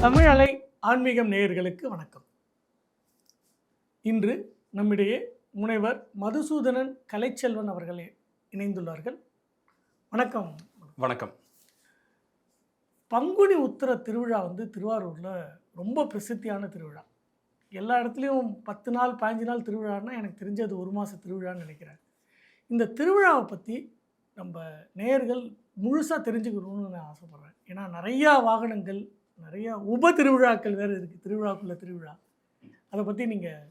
தமிழ் அலை ஆன்மீகம் நேயர்களுக்கு வணக்கம். இன்று நம்மிடையே முனைவர் மதுசூதனன் கலைச்செல்வன் அவர்களே இணைந்துள்ளார்கள். வணக்கம். வணக்கம். பங்குனி உத்திர திருவிழா திருவாரூரில் ரொம்ப பிரசித்தியான திருவிழா. எல்லா இடத்துலையும் 10 நாள் 15 நாள் திருவிழான்னா எனக்கு தெரிஞ்சு அது 1 மாத திருவிழான்னு நினைக்கிறேன். இந்த திருவிழாவை பற்றி நம்ம நேயர்கள் முழுசாக தெரிஞ்சுக்கணும்னு நான் ஆசைப்பட்றேன். ஏன்னா நிறையா வாகனங்கள், நிறையா உப திருவிழாக்கள் வேறு இருக்குது, திருவிழாக்குள்ள திருவிழா. அதை பற்றி நீங்கள்.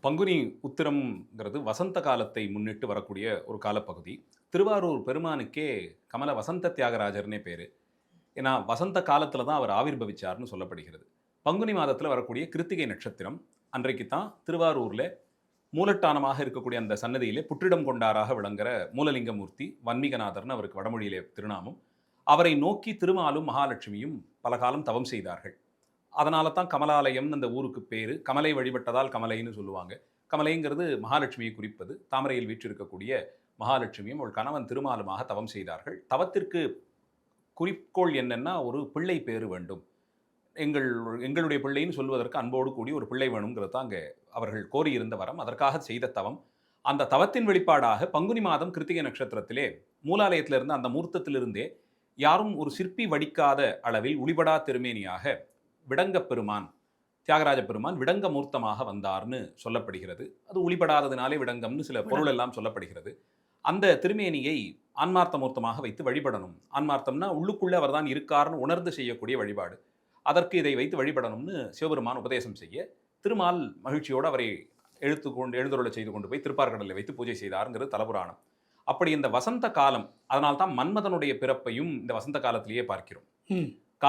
பங்குனி உத்திரம்ங்கிறது வசந்த காலத்தை முன்னிட்டு வரக்கூடிய ஒரு காலப்பகுதி. திருவாரூர் பெருமானுக்கே கமல வசந்த தியாகராஜர்னே பேர். ஏன்னா வசந்த காலத்தில் தான் அவர் ஆவிர்பவிச்சார்னு சொல்லப்படுகிறது. பங்குனி மாதத்தில் வரக்கூடிய கிருத்திகை நட்சத்திரம் அன்றைக்கு தான் திருவாரூரில் மூலட்டானமாக இருக்கக்கூடிய அந்த சன்னதியிலே புற்றிடம் கொண்டாராக விளங்குற மூலலிங்கமூர்த்தி வன்மீகநாதர்னு அவருக்கு வடமொழியிலே திருநாமம். அவரை நோக்கி திருமாலும் மகாலட்சுமியும் பல காலம் தவம் செய்தார்கள். அதனால தான் கமலாலயம் அந்த ஊருக்கு பேர். கமலை வழிபட்டதால் கமலைன்னு சொல்லுவாங்க. கமலைங்கிறது மகாலட்சுமியை குறிப்பது. தாமரையில் வீற்றிருக்கக்கூடிய மகாலட்சுமியும் அவள் கணவன் திருமாலுமாக தவம் செய்தார்கள். தவத்திற்கு குறிக்கோள் என்னன்னா, ஒரு பிள்ளை பேறு வேண்டும், எங்களுடைய பிள்ளைன்னு சொல்வதற்கு அன்போடு கூடி ஒரு பிள்ளை வேணுங்கிறது தான் அங்கே அவர்கள் கோரியிருந்த வரம். அதற்காக செய்த தவம். அந்த தவத்தின் வெளிப்பாடாக பங்குனி மாதம் கிருத்திகை நட்சத்திரத்திலே மூலாலயத்திலிருந்து அந்த மூர்த்தத்திலிருந்தே யாரும் ஒரு சிற்பி வடிக்காத அளவில் ஒளிபடா திருமேனியாக விடங்க பெருமான், தியாகராஜ பெருமான் விடங்க மூர்த்தமாக வந்தார்னு சொல்லப்படுகிறது. அது ஒளிபடாததினாலே விடங்கம்னு சில பொருள் எல்லாம் சொல்லப்படுகிறது. அந்த திருமேனியை ஆன்மார்த்த மூர்த்தமாக வைத்து வழிபடணும். ஆன்மார்த்தம்னா உள்ளுக்குள்ளே அவர் தான் இருக்கார்னு உணர்ந்து செய்யக்கூடிய வழிபாடு. அதற்கு இதை வைத்து வழிபடணும்னு சிவபெருமான் உபதேசம் செய்ய திருமால் மகிழ்ச்சியோடு அவரை எழுந்தருளை செய்து கொண்டு போய் திருப்பார்கடலில் வைத்து பூஜை செய்தாருங்கிறது தலபுராணம். அப்படி இந்த வசந்த காலம், அதனால்தான் மன்மதனுடைய பிறப்பையும் இந்த வசந்த காலத்திலேயே பார்க்கிறோம்.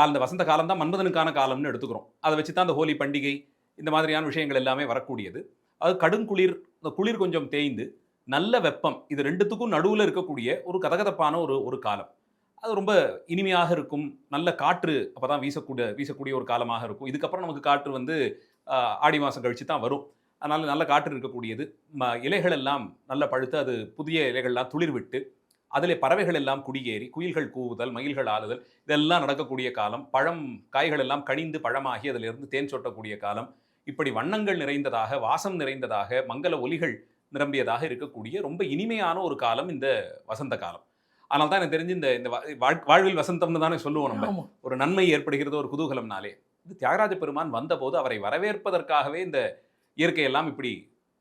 இந்த வசந்த காலம் தான் மன்மதனுக்கான காலம்னு எடுத்துக்கிறோம். அதை வச்சு தான் அந்த ஹோலி பண்டிகை இந்த மாதிரியான விஷயங்கள் எல்லாமே வரக்கூடியது. அது கடுங்குளிர், இந்த குளிர் கொஞ்சம் தேய்ந்து நல்ல வெப்பம், இது ரெண்டுத்துக்கும் நடுவில் இருக்கக்கூடிய ஒரு கதகதப்பான ஒரு காலம். அது ரொம்ப இனிமையாக இருக்கும். நல்ல காற்று அப்போ தான் வீசக்கூடிய ஒரு காலமாக இருக்கும். இதுக்கப்புறம் நமக்கு காற்று ஆடி மாதம் கழித்து தான் வரும். அதனால் நல்ல காற்று இருக்கக்கூடியது. இலைகள் எல்லாம் நல்ல பழுத்து அது புதிய இலைகள்லாம் துளிர் விட்டு அதில் பறவைகள் எல்லாம் குடியேறி குயில்கள் கூவுதல், மயில்கள் ஆளுதல், இதெல்லாம் நடக்கக்கூடிய காலம். காய்கள் எல்லாம் கனிந்து பழமாகி அதிலிருந்து தேன் சொட்டக்கூடிய காலம். இப்படி வண்ணங்கள் நிறைந்ததாக, வாசம் நிறைந்ததாக, மங்கள ஒலிகள் நிரம்பியதாக இருக்கக்கூடிய ரொம்ப இனிமையான ஒரு காலம் இந்த வசந்த காலம். ஆனால் தான் எனக்கு தெரிஞ்சு இந்த வாழ்வில் வசந்தம்னு தானே சொல்லுவோம் நம்ம. ஒரு நன்மை ஏற்படுகிறது ஒரு குதூகலம்னாலே. இது தியாகராஜ பெருமான் வந்தபோது அவரை வரவேற்பதற்காகவே இந்த இயற்கையெல்லாம் இப்படி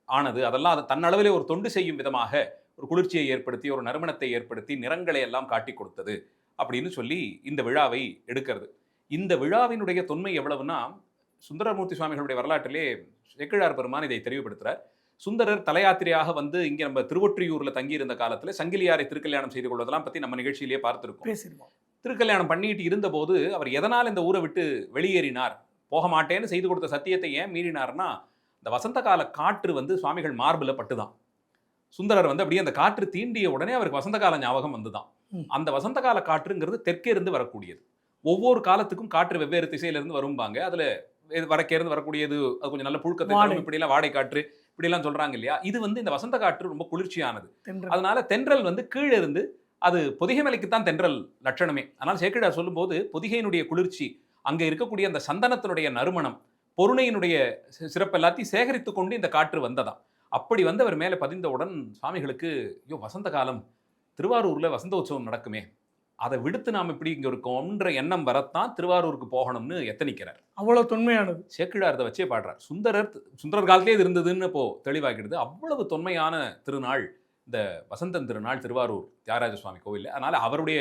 ஆனது. அதெல்லாம் அது தன்னளவிலே ஒரு தொண்டு செய்யும் விதமாக ஒரு குளிர்ச்சியை ஏற்படுத்தி, ஒரு நறுமணத்தை ஏற்படுத்தி, நிறங்களை எல்லாம் காட்டி கொடுத்தது அப்படின்னு சொல்லி இந்த விழாவை எடுக்கிறது. இந்த விழாவினுடைய தொன்மை எவ்வளவுனா, சுந்தரமூர்த்தி சுவாமிகளுடைய வரலாற்றிலே சேக்கிழார் பெருமான் இதை தெளிவுபடுத்துறார். சுந்தரர் தலையாத்திரையாக இங்கே நம்ம திருவொற்றியூர்ல தங்கியிருந்த காலத்தில் சங்கிலியாரை திருக்கல்யாணம் செய்து கொள்வதெல்லாம் பற்றி நம்ம நிகழ்ச்சியிலேயே பார்த்துருக்கோம். திருக்கல்யாணம் பண்ணிட்டு இருந்தபோது அவர் எதனால் இந்த ஊரை விட்டு வெளியேறினார், போக மாட்டேன்னு செய்து கொடுத்த சத்தியத்தை ஏன் மீறினார்னா, இந்த வசந்த கால காற்று சுவாமிகள் மார்பில் பட்டுதான். சுந்தரர் அப்படியே அந்த காற்று தீண்டிய உடனே அவருக்கு வசந்த கால ஞாபகம் வந்துதான். அந்த வசந்த கால காற்றுங்கிறது தெற்கே இருந்து வரக்கூடியது. ஒவ்வொரு காலத்துக்கும் காற்று வெவ்வேறு திசையிலிருந்து வரும்பாங்க. அதுல வடக்கே இருந்து வரக்கூடியது அது கொஞ்சம் நல்ல புழுக்கத்தை, இப்படி எல்லாம் வாடை காற்று இப்படி எல்லாம் சொல்றாங்க இல்லையா. இது இந்த வசந்த காற்று ரொம்ப குளிர்ச்சியானது. அதனால தென்றல் கீழே இருந்து, அது பொதிகை மலைக்குத்தான் தென்றல் லட்சணமே. அதனால சேக்கிழார் சொல்லும் போது பொதிகையினுடைய குளிர்ச்சி, அங்க இருக்கக்கூடிய அந்த சந்தனத்தினுடைய நறுமணம், பொருணையினுடைய சிறப்பு எல்லாத்தையும் சேகரித்து கொண்டு இந்த காற்று வந்ததாம். அப்படி அவர் மேலே பதிந்தவுடன் சுவாமிகளுக்கு, ஐயோ வசந்த காலம், திருவாரூர்ல வசந்த உற்சவம் நடக்குமே, அதை விடுத்து நாம் இப்படி இங்கே இருக்கோம்ன்ற எண்ணம் வரத்தான் திருவாரூருக்கு போகணும்னு எத்தனிக்கிறார். அவ்வளவு தொன்மையானது. சேக்கிழார் அதை வச்சே பாடுறார். சுந்தரர் காலத்திலே இது இருந்ததுன்னு இப்போ தெளிவாகிடுது. அவ்வளவு தொன்மையான திருநாள் இந்த வசந்தன் திருநாள் திருவாரூர் தியாகராஜ சுவாமி கோவில். அதனால அவருடைய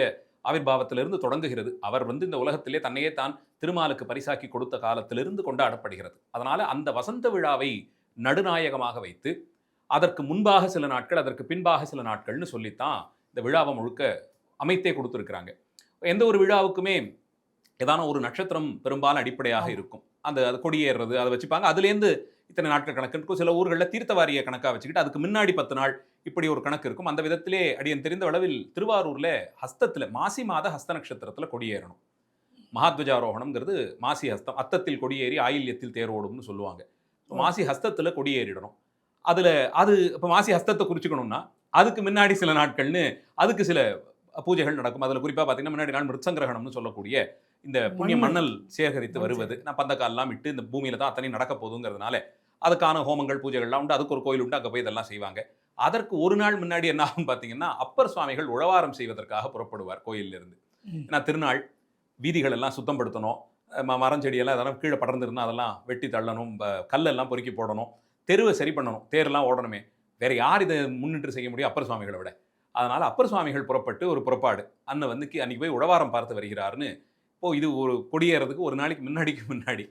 ஆவிர்பாவத்திலிருந்து தொடங்குகிறது. அவர் இந்த உலகத்திலே தன்னையே தான் திருமாலுக்கு பரிசாக்கி கொடுத்த காலத்திலிருந்து கொண்டாடப்படுகிறது. அதனால அந்த வசந்த விழாவை நடுநாயகமாக வைத்து அதற்கு முன்பாக சில நாட்கள், அதற்கு பின்பாக சில நாட்கள்னு சொல்லித்தான் இந்த விழாவை முழுக்க அமைத்தே கொடுத்துருக்குறாங்க. எந்த ஒரு விழாவுக்குமே ஏதான ஒரு நட்சத்திரம் பெரும்பாலும் அடிப்படையாக இருக்கும். அது கொடியேறுறது அதை வச்சுப்பாங்க. அதுலேருந்து இத்தனை நாட்கள் கணக்கு இருக்கும். சில ஊர்களில் தீர்த்தவாரிய கணக்காக வச்சுக்கிட்டு அதுக்கு முன்னாடி 10 நாள் இப்படி ஒரு கணக்கு இருக்கும். அந்த விதத்திலே அடியன் தெரிந்த அளவில் திருவாரூரில் ஹஸ்தத்தில் மாசி மாத ஹஸ்த நட்சத்திரத்தில் கொடியேறணும். மகாத்வஜாரோகணம்ங்கிறது மாசி ஹஸ்தம். அத்தத்தில் கொடியேறி ஆயில்யத்தில் தேரோடும்னு சொல்லுவாங்க. மாசி ஹஸ்தத்தில் கொடியேறிடணும். அது இப்போ மாசி ஹஸ்தத்தை குறிச்சுக்கணும்னா அதுக்கு முன்னாடி சில நாட்கள்னு அதுக்கு சில பூஜைகள் நடக்கும். அதில் குறிப்பாக பார்த்தீங்கன்னா முன்னாடி நாள் மிருத்சங்கிரகணம்னு சொல்லக்கூடிய இந்த புண்ணிய மண்ணு. மணல் சேகரித்து வருவது, நான் பந்தக்கால்லாம் இட்டு இந்த பூமியில தான் அத்தனை நடக்க போகுதுங்கிறதுனால அதுக்கான ஹோமங்கள் பூஜைகள்லாம் உண்டு. அதுக்கு ஒரு கோயில் உண்டு, அங்கே போய் இதெல்லாம் செய்வாங்க. அதற்கு ஒரு நாள் முன்னாடி என்ன ஆகும் பார்த்தீங்கன்னா, அப்பர் சுவாமிகள் உழவாரம் செய்வதற்காக புறப்படுவார் கோயிலிருந்து. ம். ஏன்னா திருநாள், வீதிகள் எல்லாம் சுத்தம் படுத்தணும், மரம் செடியெல்லாம் அதெல்லாம் கீழே படர்ந்துருந்தா அதெல்லாம் வெட்டி தள்ளணும், கல்லெல்லாம் பொறுக்கி போடணும், தெருவை சரி பண்ணணும், தேரெல்லாம் ஓடணுமே. வேற யார் இதை முன்னின்று செய்ய முடியும் அப்பர் சுவாமிகளை விட. அதனால அப்பர் சுவாமிகள் புறப்பட்டு ஒரு புறப்பாடு அண்ணன் வந்து அன்னைக்கு போய் உழவாரம் பார்த்து வருகிறாருன்னு. இப்போ இது ஒரு கொடியேறதுக்கு ஒரு நாளைக்கு முன்னாடி.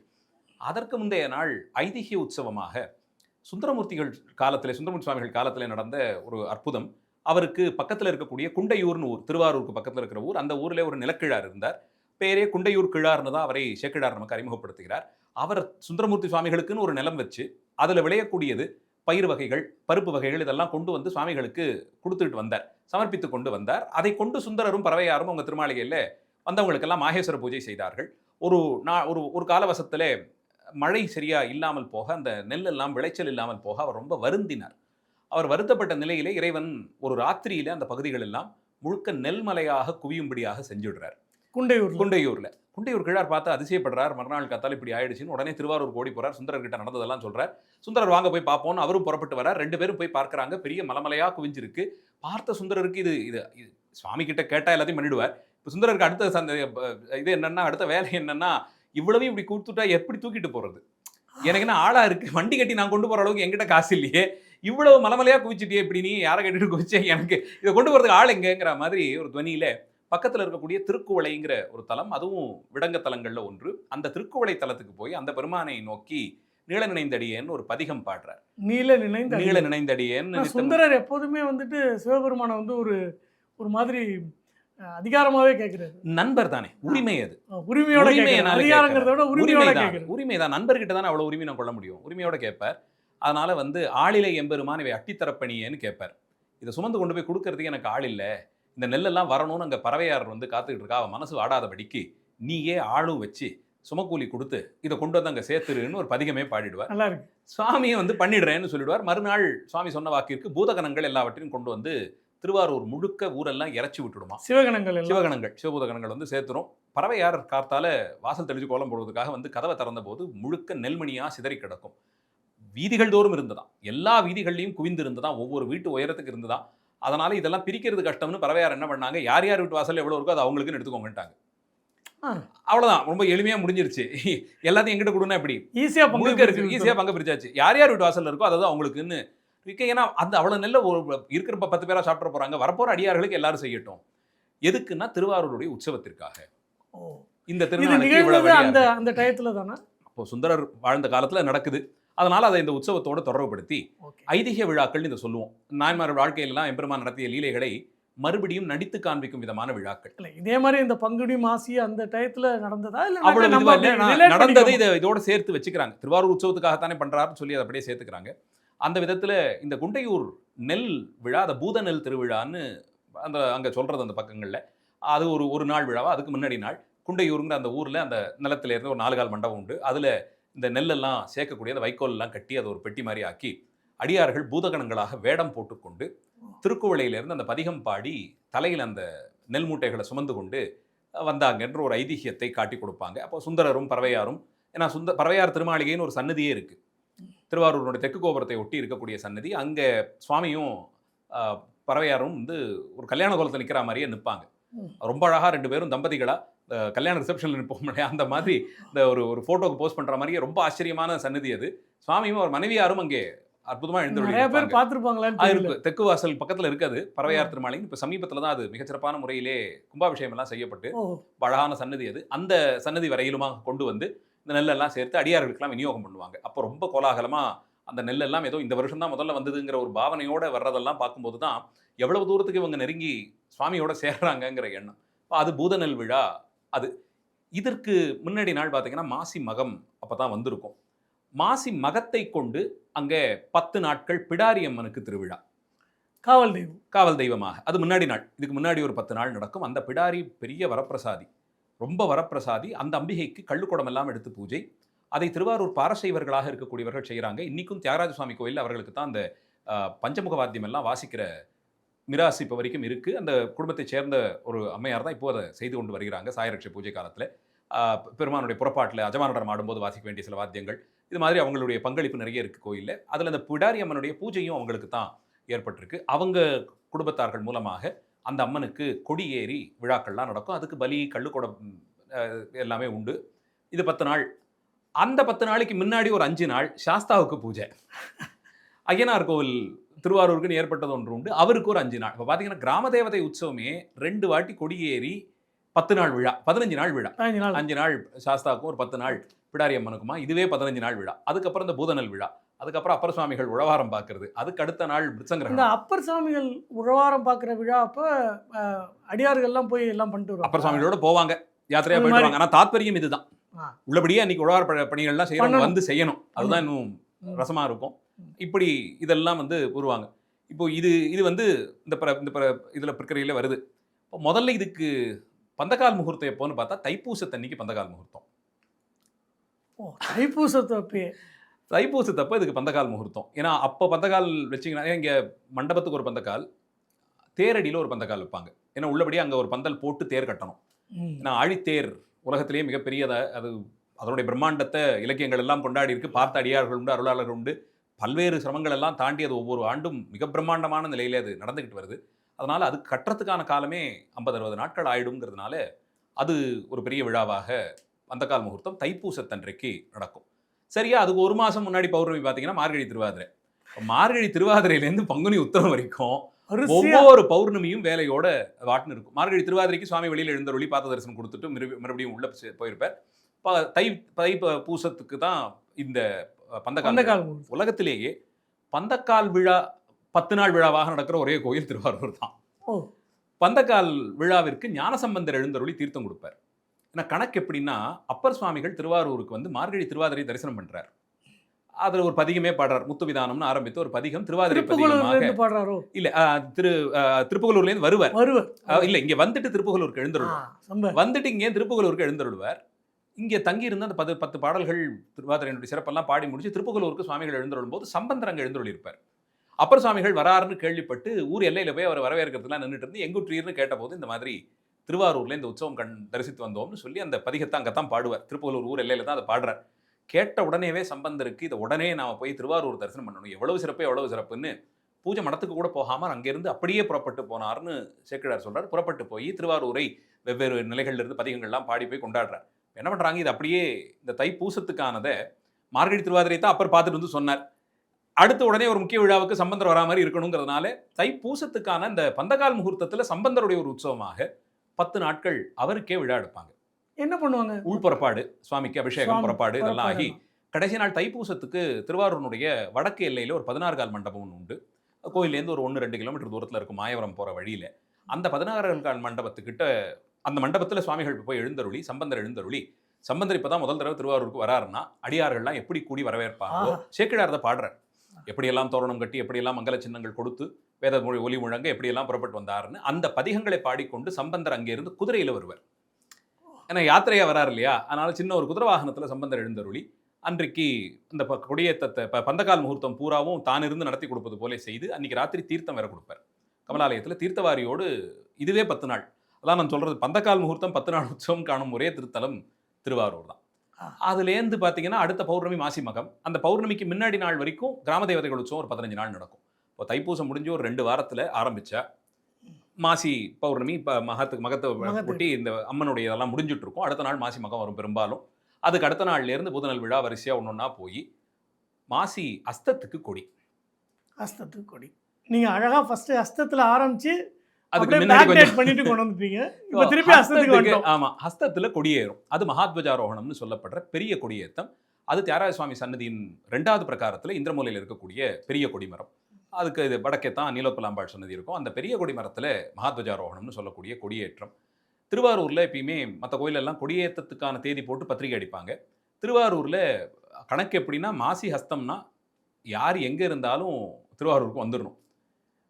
அதற்கு முந்தைய நாள் ஐதிஹ்ய உற்சவமாக சுந்தரமூர்த்திகள் காலத்தில், சுந்தரமூர்த்தி சுவாமிகள் காலத்தில் நடந்த ஒரு அற்புதம். அவருக்கு பக்கத்தில் இருக்கக்கூடிய குண்டையூர்னு ஊர், திருவாரூருக்கு பக்கத்தில் இருக்கிற ஊர். அந்த ஊரில் ஒரு நிலக்கிழார் இருந்தார். பேரே குண்டையூர் கிழார்னு தான் அவரை சேக்கிழார் நமக்கு அறிமுகப்படுத்துகிறார். அவர் சுந்தரமூர்த்தி சுவாமிகளுக்குன்னு ஒரு நிலம் வச்சு அதில் விளையக்கூடியது பயிர் வகைகள், பருப்பு வகைகள் இதெல்லாம் கொண்டு வந்து சுவாமிகளுக்கு கொடுத்துட்டு வந்தார், சமர்ப்பித்து கொண்டு வந்தார். அதை கொண்டு சுந்தரரும் பறவையாரும் அவங்க திருமாளிகையில் வந்தவங்களுக்கெல்லாம் மாகேஸ்வர பூஜை செய்தார்கள். ஒரு ஒரு காலவசத்திலே மழை சரியா இல்லாமல் போக, அந்த நெல் எல்லாம் விளைச்சல் இல்லாமல் போக அவர் ரொம்ப வருந்தினார். அவர் வருத்தப்பட்ட நிலையிலே இறைவன் ஒரு ராத்திரியிலே அந்த பகுதிகள் எல்லாம் முழுக்க நெல்மலையாக குவியும்படியாக செஞ்சுடுறார். குண்டையூர் கிழார் பார்த்து அதிசயப்படுறார். மறுநாள் காத்தால் இப்படி ஆயிடுச்சுன்னு உடனே திருவாரூர் ஓடி போறார். சுந்தரர்கிட்ட நடந்ததெல்லாம் சொல்றார். சுந்தரர் வாங்க போய் பார்ப்போம், அவரும் புறப்பட்டு வரார். 2 பேரும் போய் பார்க்கறாங்க. பெரிய மலமலையா குவிஞ்சிருக்கு. பார்த்த சுந்தரருக்கு இது இது சுவாமி கிட்ட கேட்டா எல்லாத்தையும் பண்ணிடுவார். இப்போ சுந்தரருக்கு அடுத்த இது என்னன்னா, அடுத்த வேலை என்னன்னா, இவ்வளவையும் இப்படி கொடுத்துட்டா எப்படி தூக்கிட்டு போறது? எனக்கு என்ன ஆளா இருக்கு, வண்டி கட்டி நான் கொண்டு போற அளவுக்கு என்கிட்ட காசு இல்லையே, இவ்வளவு மலமலையா குவிச்சிட்டியே, இப்படி நீ யாரை கேட்டுட்டு குவிச்சேன், எனக்கு இதை கொண்டு போறதுக்கு ஆள் எங்கங்கிற மாதிரி ஒரு துவனியில பக்கத்தில் இருக்கக்கூடிய திருக்குவளைங்கிற ஒரு தலம், அதுவும் விடங்க தலங்கள்ல ஒன்று. அந்த திருக்குவளை தலத்துக்கு போய் அந்த பெருமானை நோக்கி நீள நினைந்தடியேன்னு ஒரு பதிகம் பாடுறார். நீள நினைந்தடியேன்னு சுந்தரர் எப்போதுமே வந்துட்டு சிவபெருமானை வந்து ஒரு மாதிரி அதிகாரமாவே கேட்கிறாரு. நண்பர் தானே, உரிமை. அது உரிமையோட அதிகாரங்கிறத விட உரிமையோட கேட்கிறார். உரிமைதான், நண்பர்கிட்ட தானே அவ்வளவு உரிமை நான் கொள்ள முடியும், உரிமையோட கேட்பார். அதனால வந்து ஆளிலை எம்பெருமான் இவை அட்டித்தரப்பணியேன்னு கேட்பார். இதை சுமந்து கொண்டு போய் கொடுக்கறதுக்கு எனக்கு ஆள் இல்லை, இந்த நெல்லெல்லாம் வரணும்னு அங்கே பறவையார் வந்து காத்துக்கிட்டு இருக்கா, அவன் மனசு வாடாதபடிக்கு நீயே ஆளும் வச்சு சுமக்கூலி கொடுத்து இதை கொண்டு வந்து அங்கே சேர்த்துருன்னு ஒரு பதிகமே பாடிடுவார். நல்லா இருக்கு. சுவாமியை வந்து பண்ணிடுறேன்னு சொல்லிடுவார். மறுநாள் சுவாமி சொன்ன வாக்கிற்கு பூதகணங்கள் எல்லாவற்றையும் கொண்டு வந்து திருவாரூர் முழுக்க ஊரெல்லாம் இறச்சி விட்டுடுமா. சிவபூதகணங்கள் வந்து சேர்த்துரும். பறவையார் காத்தால வாசல் தெளிச்சு கோலம் போடுவதற்காக வந்து கதவை திறந்த போது முழுக்க நெல்மணியா சிதறி கிடக்கும். வீதிகள் தோறும் இருந்ததாம், எல்லா வீதிகள்லையும் குவிந்து இருந்ததாம், ஒவ்வொரு வீட்டு உயரத்துக்கு இருந்ததாம். அதனால இதெல்லாம் பிரிக்கிறது கஷ்டம்னு பறவையார் என்ன பண்ணாங்க, யார் யார் வீட்டு வாசல் எவ்வளவு இருக்கோ அது அவங்களுக்குன்னு எடுத்துக்கோங்கட்டாங்க. அவ்வளவுதான், ரொம்ப எளிமையா முடிஞ்சிருச்சு. எல்லாத்தையும் எங்கிட்ட கொடுனா எப்படி ஈஸியா பங்கு பிரிச்சாச்சு. யார் யார் வீட்டு வாசல் இருக்கோ அதாவது அவங்களுக்குன்னு. ஏன்னா அந்த அவ்வளவு நெல்ல இருக்கிற 10 பேரா சாப்பிட போறாங்க, வரப்போற அடியார்களுக்கு எல்லாரும் செய்யட்டும். எதுக்குன்னா திருவாரூருடைய உற்சவத்திற்காக. இந்த திருநாள் அந்த டயத்துல தானே அப்போ சுந்தரர் வாழ்ந்த காலத்துல நடக்குது. அதனால அதை இந்த உற்சவத்தோடு தொடர்புபடுத்தி ஐதிஹ்ய விழாக்கள் இதை சொல்லுவோம். நாயன்மார் வாழ்க்கையிலாம் எம்பெருமான் நடத்திய லீலைகளை மறுபடியும் நடித்து காண்பிக்கும் விதமான விழாக்கள். இதே மாதிரி இந்த பங்குனி மாசி அந்த டயத்துல நடந்ததா இல்ல அவ்வளவு நடந்தது இதோட சேர்த்து வச்சுக்கிறாங்க. திருவாரூர் உற்சவத்துக்காகத்தானே பண்றாருன்னு சொல்லி அதை அப்படியே சேர்த்துக்கிறாங்க. அந்த விதத்துல இந்த குண்டையூர் நெல் விழா, அந்த பூத நெல் திருவிழான்னு அந்த அங்க சொல்றது அந்த பக்கங்கள்ல, அது ஒரு நாள் விழாவா. அதுக்கு முன்னாடி நாள் குண்டையூருங்கிற அந்த ஊர்ல அந்த நிலத்துல இருந்து ஒரு 4 கால் மண்டபம் உண்டு. அதுல இந்த நெல்லெல்லாம் சேர்க்கக்கூடிய அந்த வைக்கோல் எல்லாம் கட்டி அதை ஒரு பெட்டி மாதிரி ஆக்கி அடியார்கள் பூதகணங்களாக வேடம் போட்டுக்கொண்டு திருக்குவளையிலிருந்து அந்த பதிகம் பாடி தலையில் அந்த நெல் மூட்டைகளை சுமந்து கொண்டு வந்தாங்க என்ற ஒரு ஐதிஹ்யத்தை காட்டி கொடுப்பாங்க. அப்போ சுந்தரரும் பறவையாரும், ஏன்னா பறவையார் திருமாளிகைன்னு ஒரு சன்னதியே இருக்கு, திருவாரூருடைய தெற்கு கோபுரத்தை ஒட்டி இருக்கக்கூடிய சன்னதி. அங்கே சுவாமியும் பறவையாரும் வந்து ஒரு கல்யாண கோலத்தில் நிற்கிற மாதிரியே நிற்பாங்க. ரொம்ப அழகா 2 பேரும் தம்பதிகளா கல்யாண ரிசப்ஷனில் நிற்போம் அந்த மாதிரி இந்த ஒரு ஃபோட்டோக்கு போஸ்ட் பண்ணுற மாதிரியே ரொம்ப ஆச்சரியமான சன்னதி அது. சுவாமியும் அவர் மனைவியாரும் அங்கே அற்புதமாக எழுந்து தெற்கு வாசல் பக்கத்தில் இருக்காது பறவையார் திருமாலை. இப்போ சமீபத்தில் தான் அது மிகச்சிறப்பான முறையிலே கும்பாபிஷேகம் எல்லாம் செய்யப்பட்டு அழகான சன்னதி அது. அந்த சன்னதி வரையிலுமாக கொண்டு வந்து இந்த நெல்லெல்லாம் சேர்த்து அடியார்களுக்கெல்லாம் விநியோகம் பண்ணுவாங்க. அப்போ ரொம்ப கோலாகலமாக அந்த நெல்லெல்லாம் ஏதோ இந்த வருஷம் தான் முதல்ல வந்ததுங்கிற ஒரு பாவனையோடு வர்றதெல்லாம் பார்க்கும்போது தான் எவ்வளவு தூரத்துக்கு இவங்க நெருங்கி சுவாமியோட சேர்றாங்கங்கிற எண்ணம். அது பூத நெல் விழா. அது இதற்கு முன்னாடி நாள் பார்த்தீங்கன்னா மாசி மகம் அப்போ தான் வந்திருக்கும். மாசி மகத்தை கொண்டு அங்கே 10 நாட்கள் பிடாரி அம்மனுக்கு திருவிழா, காவல் தெய்வமாக. அது முன்னாடி நாள், இதுக்கு முன்னாடி ஒரு 10 நாள் நடக்கும். அந்த பிடாரி பெரிய வரப்பிரசாதி, ரொம்ப வரப்பிரசாதி. அந்த அம்பிகைக்கு கள்ளுக்குடம் எல்லாம் எடுத்து பூஜை. அதை திருவாரூர் பாரசைவர்களாக இருக்கக்கூடியவர்கள் செய்கிறாங்க. இன்றைக்கும் தியாகராஜ சுவாமி கோயில் அவர்களுக்கு தான் அந்த பஞ்சமுக வாத்தியம் எல்லாம் வாசிக்கிற மிராசி இப்போ வரைக்கும் இருக்குது. அந்த குடும்பத்தை சேர்ந்த ஒரு அம்மையார் தான் இப்போ அதை செய்து கொண்டு வருகிறாங்க சாயரட்சை பூஜை காலத்தில். பெருமானுடைய புறப்பாட்டில் அஜமானடம் ஆடும்போது வாசிக்க வேண்டிய சில வாத்தியங்கள், இது மாதிரி அவங்களுடைய பங்களிப்பு நிறைய இருக்குது கோயிலில். அதில் அந்த பிடாரி அம்மனுடைய பூஜையும் அவங்களுக்கு தான் ஏற்பட்டிருக்கு. அவங்க குடும்பத்தார்கள் மூலமாக அந்த அம்மனுக்கு கொடியேறி விழாக்கள்லாம் நடக்கும். அதுக்கு பலி, கள்ளுக்குடம் எல்லாமே உண்டு. இது 10 நாள். அந்த 10 நாளைக்கு முன்னாடி ஒரு 5 நாள் சாஸ்தாவுக்கு பூஜை. ஐயனார் கோவில் திருவாரூருக்குன்னு ஏற்பட்டது ஒன்று உண்டு. அவருக்கு ஒரு 5 நாள். இப்போ பார்த்தீங்கன்னா கிராம தேவதை உற்சவமே 2 வாட்டி கொடியேறி 10 நாள் விழா, 15 நாள் விழா. 5 நாள் சாஸ்தாவுக்கும் ஒரு 10 நாள் பிடாரி அம்மனுக்குமா, இதுவே 15 நாள் விழா. அதுக்கப்புறம் இந்த பூதநல் விழா, அதுக்கப்புறம் அப்பர் சுவாமிகள் உழவாரம் பார்க்கறது, அதுக்கு அடுத்த நாள் இந்த பிருச்சங்கிரகணம். அப்பர் சாமிகள் உழவாரம் பார்க்குற விழா அப்போ அடியார்கள்லாம் போய் எல்லாம் பண்ணிட்டு வருவாங்க. அப்பர் சுவாமிகளோட போவாங்க, யாத்திரையா அது போயிட்டு மாதிரி. வருவாங்க. ஆனால் தாத்பரியம் இதுதான். ஆ. உள்ளபடியே அன்னைக்கு உழவார பணிகள்லாம் செய்யறவங்க பண்ணணும். வந்து செய்யணும். அதுதான் இன்னும் ம். ரசமா இருக்கும். இப்படி இதெல்லாம் வந்து வருவாங்க. இப்போ இது வந்து இதுல பிரக்கிரியில வருது. இப்போ முதல்ல இதுக்கு பந்தக்கால் முகூர்த்தம் எப்போன்னு பார்த்தா தைப்பூசத்தன்னைக்கு பந்தக்கால் முகூர்த்தம். ஓ, தைப்பூசத்தப்பே. தைப்பூசத்தப்ப இதுக்கு பந்தக்கால் முகூர்த்தம். ஏன்னா அப்போ பந்தக்கால் வச்சிங்கன்னா இங்கே மண்டபத்துக்கு ஒரு பந்தக்கால், தேரடியில் ஒரு பந்தக்கால் வைப்பாங்க. ஏன்னா உள்ளபடியே அங்கே ஒரு பந்தல் போட்டு தேர் கட்டணும். ஏன்னா ஆழித்தேர் உலகத்திலேயே மிகப்பெரியதை, அது அதனுடைய பிரம்மாண்டத்தை இலக்கியங்கள் எல்லாம் கொண்டாடி இருக்கு. பார்த்த அடியார்கள் உண்டு, அருளாளர்கள் உண்டு. பல்வேறு சிரமங்கள் எல்லாம் தாண்டி அது ஒவ்வொரு ஆண்டும் மிக பிரம்மாண்டமான நிலையிலே அது நடந்துக்கிட்டு வருது. அதனால அது கட்டுறதுக்கான காலமே 50-60 நாட்கள் ஆயிடுங்கிறதுனால அது ஒரு பெரிய விழாவாக பந்தக்கால் முகூர்த்தம் தைப்பூசத்தன்றைக்கு நடக்கும். சரியா அதுக்கு 1 மாதம் முன்னாடி பௌர்ணமி பார்த்தீங்கன்னா மார்கழி திருவாதிரை. மார்கழி திருவாதிரையிலேருந்து பங்குனி உத்திரம் வரைக்கும் ஒவ்வொரு பௌர்ணமியும் வேலையோட வாட்டுன்னு இருக்கும். மார்கழி திருவாதிரைக்கு சுவாமி வெளியில் எழுந்தருளி பார்த்த தரிசனம் கொடுத்துட்டு மறுபடியும் உள்ள போயிருப்பார். தை பூசத்துக்கு தான் இந்த பந்தக்கால். உலகத்திலேயே பந்தக்கால் விழா 10 நாள் விழாவாக நடக்கிற ஒரே கோயில் திருவாரூர் தான். பந்தக்கால் விழாவிற்கு ஞானசம்பந்தர் எழுந்தருளி தீர்த்தம் கொடுப்பார். ஏன்னா கணக்கு எப்படின்னா, அப்பர் சுவாமிகள் திருவாரூருக்கு வந்து மார்கழி திருவாதிரை தரிசனம் பண்றார். அதுல ஒரு பதிகமே பாடுறார். முத்துவிதானம்னு ஆரம்பித்து ஒரு பதிகம் திருவாதிரை பதிகமாக பாடுறாரோ இல்ல, திருப்புகலூர்ல இருந்து வருவார். இல்ல, இங்க வந்துட்டு திருப்புகலூருக்கு எழுந்தருள்வார். வந்துட்டு இங்கே திருப்புகலூருக்கு எழுந்தருள்வார். இங்கே தங்கி இருந்த அந்த 10 பாடல்கள் திருவாதிரையினுடைய சிறப்பெல்லாம் பாடி முடிச்சு திருப்புகலூருக்கு சுவாமிகள் எழுந்தருளும் போது சம்பந்தர் அங்கே எழுந்தருளிருப்பார். அப்பர் சுவாமிகள் வராருன்னு கேள்விப்பட்டு ஊர் எல்லையில போய் அவர் வரவேற்கிறதுலாம் நின்றுட்டு இருந்து எங்குற்றீர்னு கேட்டபோது இந்த மாதிரி திருவாரூர்ல இந்த உற்சவம் தரிசித்து வந்தோம்னு சொல்லி அந்த பதிகத்தை அங்கே தான் பாடுவார். திருப்புகலூர் ஊர் எல்லையில தான் அதை பாடுறார். கேட்ட உடனேவே சம்பந்தருக்கு இதை உடனே நாம போய் திருவாரூர் தரிசனம் பண்ணணும், எவ்வளவு சிறப்புன்னு பூஜை மடத்துக்கு கூட போகாமல் அங்கேருந்து அப்படியே புறப்பட்டு போனார்னு சேக்கிழார் சொல்றார். புறப்பட்டு போய் திருவாரூரை வெவ்வேறு நிலைகள்ல இருந்து பதிகங்கள்லாம் பாடி போய் கொண்டாடுறார். என்ன பண்றாங்க, இது அப்படியே இந்த தைப்பூசத்துக்கானதை மார்கழி திருவாதிரை தான் அப்பர் பார்த்துட்டு வந்து சொன்னார். அடுத்த உடனே ஒரு முக்கிய விழாவுக்கு சம்பந்தர் வரா மாதிரி இருக்கணுங்கிறதுனால தைப்பூசத்துக்கான இந்த பந்தக்கால் முகூர்த்தத்தில் சம்பந்தருடைய ஒரு உற்சவமாக 10 நாட்கள் அவருக்கே விழா எடுப்பாங்க. என்ன பண்ணுவாங்க, உள்புறப்பாடு, சுவாமிக்கு அபிஷேகம், புறப்பாடு இதெல்லாம் ஆகி கடைசி நாள் தைப்பூசத்துக்கு திருவாரூருடைய வடக்கு எல்லையில் ஒரு 16 கால் மண்டபம் ஒன்று உண்டு. கோயிலேருந்து ஒரு 1-2 கிலோமீட்டர் தூரத்தில் இருக்கும் மாயவரம் போகிற வழியில். அந்த 16 கால் மண்டபத்துக்கிட்ட அந்த மண்டபத்தில் சுவாமிகள் போய் எழுந்தருளி சம்பந்தர் எழுந்தருளி, சம்பந்தர் இப்போ தான் முதல் தடவை திருவாரூருக்கு வராருன்னா அடியார்கள்லாம் எப்படி கூடி வரவேற்பாங்களோ சேக்கிழார் தான் பாடுறார். எப்படியெல்லாம் தோரணம் கட்டி, எப்படியெல்லாம் மங்கள சின்னங்கள் கொடுத்து, வேத மொழி ஒலி முழங்க எப்படியெல்லாம் புறப்பட்டு வந்தாருன்னு அந்த பதிகங்களை பாடிக்கொண்டு சம்பந்தர் அங்கேருந்து குதிரையில் வருவார். ஏன்னா யாத்திரையாக வராரு இல்லையா, அதனால சின்ன ஒரு குதிரை வாகனத்தில் சம்பந்தர் எழுந்தருளி அன்றைக்கு இந்த கொடியேற்றத்தை பந்தக்கால் முகூர்த்தம் பூராவும் தான் இருந்து நடத்தி கொடுப்பது போல செய்து அன்னைக்கு ராத்திரி தீர்த்தம் வேற கொடுப்பார். கமலாலயத்தில் தீர்த்தவாரியோடு இதுவே 10 நாள். அதான் நான் சொல்றது, பந்தக்கால் முகூர்த்தம் 10 நாள் உற்சவம் காணும் ஒரே திருத்தலம் திருவாரூர் தான். அதுலேருந்து பார்த்தீங்கன்னா அடுத்த பௌர்ணமி மாசி மகம். அந்த பௌர்ணமிக்கு முன்னாடி நாள் வரைக்கும் கிராம தேவதைகள் உற்சவம் ஒரு 15 நாள் நடக்கும். இப்போ தைப்பூசம் முடிஞ்சு ஒரு 2 வாரத்தில் ஆரம்பிச்சா மாசி பௌர்ணமி இப்போ மகத்தை ஒட்டி இந்த அம்மனுடைய இதெல்லாம் முடிஞ்சுட்டு இருக்கும். அடுத்த நாள் மாசி மகம் வரும் பெரும்பாலும். அதுக்கு அடுத்த நாள்லேருந்து பூதநல் விழா வரிசையாக ஒன்றா போய் மாசி அஸ்தத்துக்கு கொடி. நீங்கள் அழகாக ஃபஸ்ட்டு அஸ்தத்தில் ஆரம்பித்து அதுக்கு முன்னாடி பண்ணிட்டு கொண்டு வந்துப்பீங்க. இப்போ திருப்பி அஸ்தத்துக்கு வந்துட்டோம். ஆமாம், ஹஸ்தத்தில் கொடியேறும். அது மகாத்வஜாரோகணம்னு சொல்லப்படுற பெரிய கொடியேற்றம். அது தியாகராஜ சுவாமி சன்னதியின் 2வது பிரகாரத்தில் இந்திரமூலையில் இருக்கக்கூடிய பெரிய கொடிமரம். அதுக்கு இது வடக்கே தான் நீலோத்பலாம்பாள் சன்னதி இருக்கும். அந்த பெரிய கொடிமரத்தில் மகாத்வஜாரோகணம்னு சொல்லக்கூடிய கொடியேற்றம். திருவாரூரில் எப்பயுமே மற்ற கோயிலெல்லாம் கொடியேற்றத்துக்கான தேதி போட்டு பத்திரிகை அடிப்பாங்க. திருவாரூரில் கணக்கு எப்படின்னா, மாசி ஹஸ்தம்னா யார் எங்கே இருந்தாலும் திருவாரூருக்கு வந்துடணும்.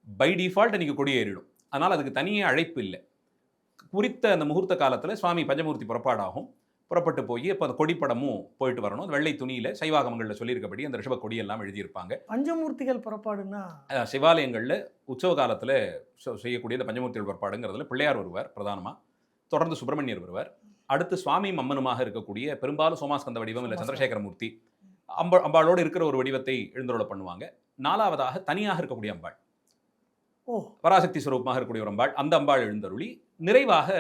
பை டிஃபால்ட் அன்றைக்கி கொடியேறிடும். அதனால் அதுக்கு தனியே அழைப்பு இல்லை. குறித்த அந்த முகூர்த்த காலத்தில் சுவாமி பஞ்சமூர்த்தி புறப்பாடாகும். புறப்பட்டு போய் அப்போ அந்த கொடிப்படமும் போயிட்டு வரணும். வெள்ளை துணியில் சைவாகமங்களில் சொல்லியிருக்கபடி அந்த ரிஷப கொடியெல்லாம் எழுதியிருப்பாங்க. பஞ்சமூர்த்திகள் புறப்பாடுன்னா சிவாலயங்களில் உற்சவ காலத்தில் செய்யக்கூடிய இந்த பஞ்சமூர்த்திகள் புறப்பாடுங்கிறதுல பிள்ளையார் வருவார் பிரதானமாக. தொடர்ந்து சுப்பிரமணியர் வருவார். அடுத்து சுவாமியும் அம்மனுமாக இருக்கக்கூடிய பெரும்பாலும் சோமாஸ்கந்த வடிவம் இல்லை சோமாஸ்கந்த. சந்திரசேகரமூர்த்தி அம்பாளோடு இருக்கிற ஒரு வடிவத்தை எழுந்தருளை பண்ணுவாங்க. 4வதாக தனியாக இருக்கக்கூடிய அம்பாள், ஓ பராசக்தி ஸ்வரூபமாக இருக்கக்கூடிய ஒரு அம்பாள், அந்த அம்பாள் எழுந்தருளி நிறைவாக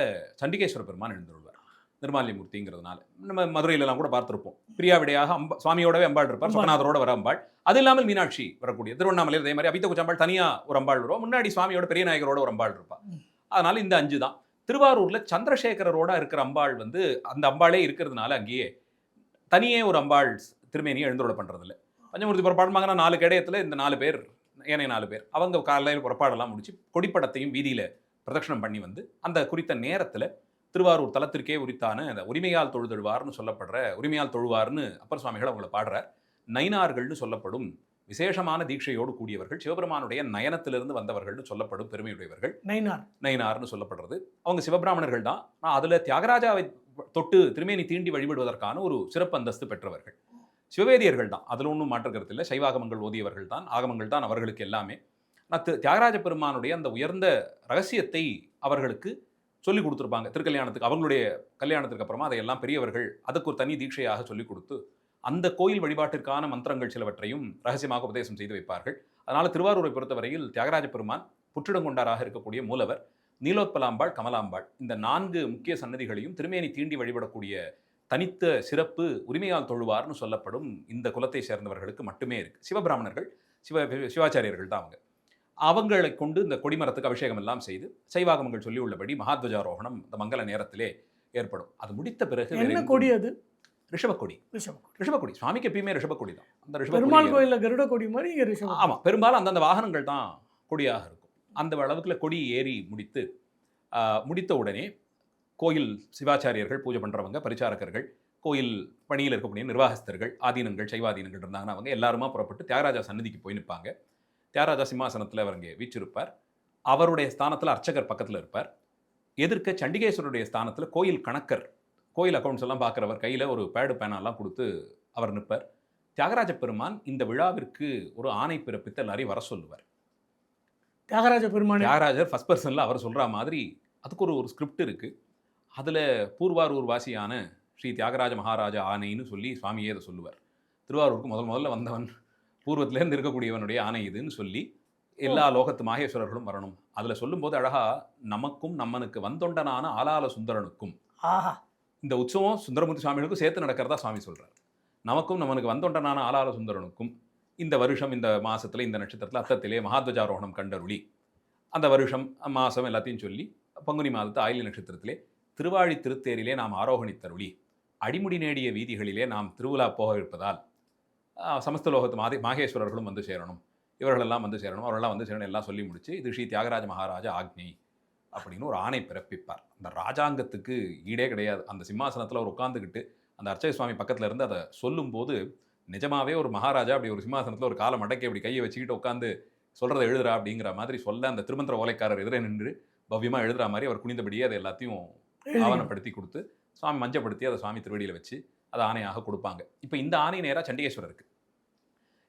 சண்டிகேஸ்வர பெருமான் எழுந்தருள்வார் நிர்மால்யமூர்த்திங்கிறதுனால. நம்ம மதுரையிலலாம் கூட பார்த்துருப்போம். பிரியாவிடையாக சுவாமியோடவே அம்பாள் இருப்பார், அம்பாள். சொக்கநாதரோட வர அம்பாள். அது இல்லாமல் மீனாட்சி வரக்கூடிய திருவண்ணாமலையில் அதே மாதிரி அபித்த குச்சம்பாள் தனியா ஒரு அம்பாள் வருவா, முன்னாடி சுவாமியோட பெரிய நாயகரோட ஒரு அம்பாள் இருப்பா. அதனால இந்த 5 தான். திருவாரூர்ல சந்திரசேகரரோட இருக்கிற அம்பாள் வந்து அந்த அம்பாளே இருக்கிறதுனால அங்கேயே தனியே ஒரு அம்பாள் திருமேனியை எழுந்தருளை பண்றதில்ல. பஞ்சமூர்த்தி புறப்பாடுமாங்கன்னா 4 கேடயத்துல இந்த 4 பேர், ஏனைய 4 பேர் அவங்க காலையில் புறப்பாடெல்லாம் முடிச்சு கொடிப்படத்தையும் வீதியில பிரதட்சணம் பண்ணி வந்து அந்த குறித்த நேரத்துல திருவாரூர் தலத்திற்கே உரித்தான அந்த உரிமையால் தொழுதழுவார்னு சொல்லப்படுற, உரிமையால் தொழுவார்னு அப்பர் சுவாமிகள் அவங்கள பாடுறார். நயினார்கள்னு சொல்லப்படும் விசேஷமான தீட்சையோடு கூடியவர்கள், சிவபெருமானுடைய நயனத்திலிருந்து வந்தவர்கள்னு சொல்லப்படும் பெருமையுடையவர்கள் நயினார்னு சொல்லப்படுறது. அவங்க சிவபிராமணர்கள் தான். ஆனால் அதில் தியாகராஜாவை தொட்டு திருமேனி தீண்டி வழிபடுவதற்கான ஒரு சிறப்பு அந்தஸ்து பெற்றவர்கள் சிவவேதியர்கள் தான். அதில் ஒன்றும் மாற்று கருத்து இல்லை. சைவாகமங்கள் ஓதியவர்கள் தான், ஆகமங்கள் தான் அவர்களுக்கு எல்லாமே. ஆனால் தியாகராஜ பெருமானுடைய அந்த உயர்ந்த ரகசியத்தை அவர்களுக்கு சொல்லிக் கொடுத்துருப்பாங்க. திருக்கல்யாணத்துக்கு, அவங்களுடைய கல்யாணத்துக்கு அப்புறமா அதையெல்லாம் பெரியவர்கள் அதுக்கு ஒரு தனி தீட்சையாக சொல்லிக் கொடுத்து அந்த கோயில் வழிபாட்டிற்கான மந்திரங்கள் சிலவற்றையும் ரகசியமாக உபதேசம் செய்து வைப்பார்கள். அதனால் திருவாரூரை பொறுத்தவரையில் தியாகராஜ பெருமான் புற்றிடங்கொண்டாராக இருக்கக்கூடிய மூலவர், நீலோத்பலாம்பாள், கமலாம்பாள், இந்த 4 முக்கிய சன்னதிகளையும் திருமேனி தீண்டி வழிபடக்கூடிய தனித்த சிறப்பு உரிமையால் தொழுவார்னு சொல்லப்படும் இந்த குலத்தை சேர்ந்தவர்களுக்கு மட்டுமே இருக்கு. சிவபிராமணர்கள், சிவாச்சாரியர்கள் தான் அவங்க. அவங்களை கொண்டு இந்த கொடிமரத்துக்கு அபிஷேகம் எல்லாம் செய்து சைவாகமங்கள் சொல்லி உள்ளபடி மகாத்வஜாரோகணம் இந்த மங்கள நேரத்திலே ஏற்படும். அது முடித்த பிறகு என்ன கொடி அது? ரிஷபக்கொடி. ரிஷபக்கொடி சுவாமிக்கு எப்பயுமே ரிஷபக்கொடி தான். அந்த பெருமாள் கோயிலில் கருட கொடி மாதிரி இங்கே ரிஷபம். ஆமாம், பெரும்பாலும் அந்தந்த வாகனங்கள் தான் கொடியாக இருக்கும். அந்த அளவுக்குள்ள கொடி ஏறி முடித்த உடனே கோயில் சிவாச்சாரியர்கள், பூஜை பண்ணுறவங்க, பரிச்சாரகர்கள், கோயில் பணியில் இருக்கக்கூடிய நிர்வாகஸ்தர்கள், ஆதீனங்கள், சைவாதீனங்கள் இருந்தாங்கன்னா அவங்க எல்லாருமா புறப்பட்டு தியாகராஜா சன்னதிக்கு போய் நிற்பாங்க. தியாகராஜா சிம்மாசனத்தில் அவர் அங்கே வீற்றிருப்பார். அவருடைய ஸ்தானத்தில் அர்ச்சகர் பக்கத்தில் இருப்பார். எதிர்க்க சண்டிகேஸ்வருடைய ஸ்தானத்தில் கோயில் கணக்கர், கோயில் அக்கௌண்ட்ஸ் எல்லாம் பார்க்குறவர் கையில் ஒரு பேடு பேனெல்லாம் கொடுத்து அவர் நிற்பார். தியாகராஜ பெருமான் இந்த விழாவிற்கு ஒரு ஆணை பிறப்பித்து எல்லாரையும் வர சொல்லுவார். தியாகராஜர் ஃபர்ஸ்ட் பர்சனில் அவர் சொல்கிற மாதிரி அதுக்கு ஒரு ஸ்கிரிப்ட் இருக்குது. அதில் பூர்வாரூர் வாசியான ஸ்ரீ தியாகராஜ மகாராஜா ஆணைன்னு சொல்லி சுவாமியே அதை சொல்லுவார். திருவாரூருக்கு முதல்ல வந்தவன், பூர்வத்திலேருந்து இருக்கக்கூடியவனுடைய ஆணை இதுன்னு சொல்லி எல்லா லோகத்து மாகேஸ்வரர்களும் வரணும். அதில் சொல்லும்போது அழகா நமக்கும் நம்மனுக்கு வந்தொண்டனான ஆலால சுந்தரனுக்கும் இந்த உற்சவம் சுந்தரமூர்த்தி சுவாமிகளுக்கும் சேர்த்து நடக்கிறதா சுவாமி சொல்கிறார். நமக்கும் நம்மனுக்கு வந்தொண்டனான ஆலால சுந்தரனுக்கும் இந்த வருஷம் இந்த மாதத்தில் இந்த நட்சத்திரத்தில் அத்தத்திலே மகாத்வஜாரோகணம் கண்டருளி அந்த வருஷம் மாதம் எல்லாத்தையும் சொல்லி பங்குனி மாதத்து ஆயில்ய நட்சத்திரத்திலே திருவாழி திருத்தேரிலே நாம் ஆரோகணித்தருளி அடிமுடி நேடிய வீதிகளிலே நாம் திருவிழா போக இருப்பதால் சமஸ்தலோகத்து மாகேஸ்வரர்களும் வந்து சேரணும், இவர்களெல்லாம் வந்து சேரணும், அவர்களெல்லாம் வந்து சேரணும் எல்லாம் சொல்லி முடிச்சு இது ஸ்ரீ தியாகராஜ மகாராஜா ஆக்ஞை அப்படின்னு ஒரு ஆணை பிறப்பிப்பார். அந்த ராஜாங்கத்துக்கு ஈடே கிடையாது. அந்த சிம்மாசனத்தில் அவர் உட்காந்துக்கிட்டு அந்த அர்ச்சக சுவாமி பக்கத்தில் இருந்து அதை சொல்லும்போது நிஜமாவே ஒரு மகாராஜா அப்படி ஒரு சிம்மாசனத்தில் ஒரு காலம் அடக்கி அப்படி கையை வச்சுக்கிட்டு உட்காந்து சொல்கிறத எழுதுறா அப்படிங்கிற மாதிரி சொல்ல அந்த திருமந்திர ஓலைக்காரர் எதிரே நின்று பவ்யமாக எழுதுகிற மாதிரி அவர் குனிந்தபடியே அதை எல்லாத்தையும் ஆவணப்படுத்தி கொடுத்து சுவாமி மஞ்சப்படுத்தி அதை சுவாமி திருவடியில் வச்சு அதை ஆணையாக கொடுப்பாங்க. இப்போ இந்த ஆணை நேராக சண்டிகேஸ்வரருக்கு.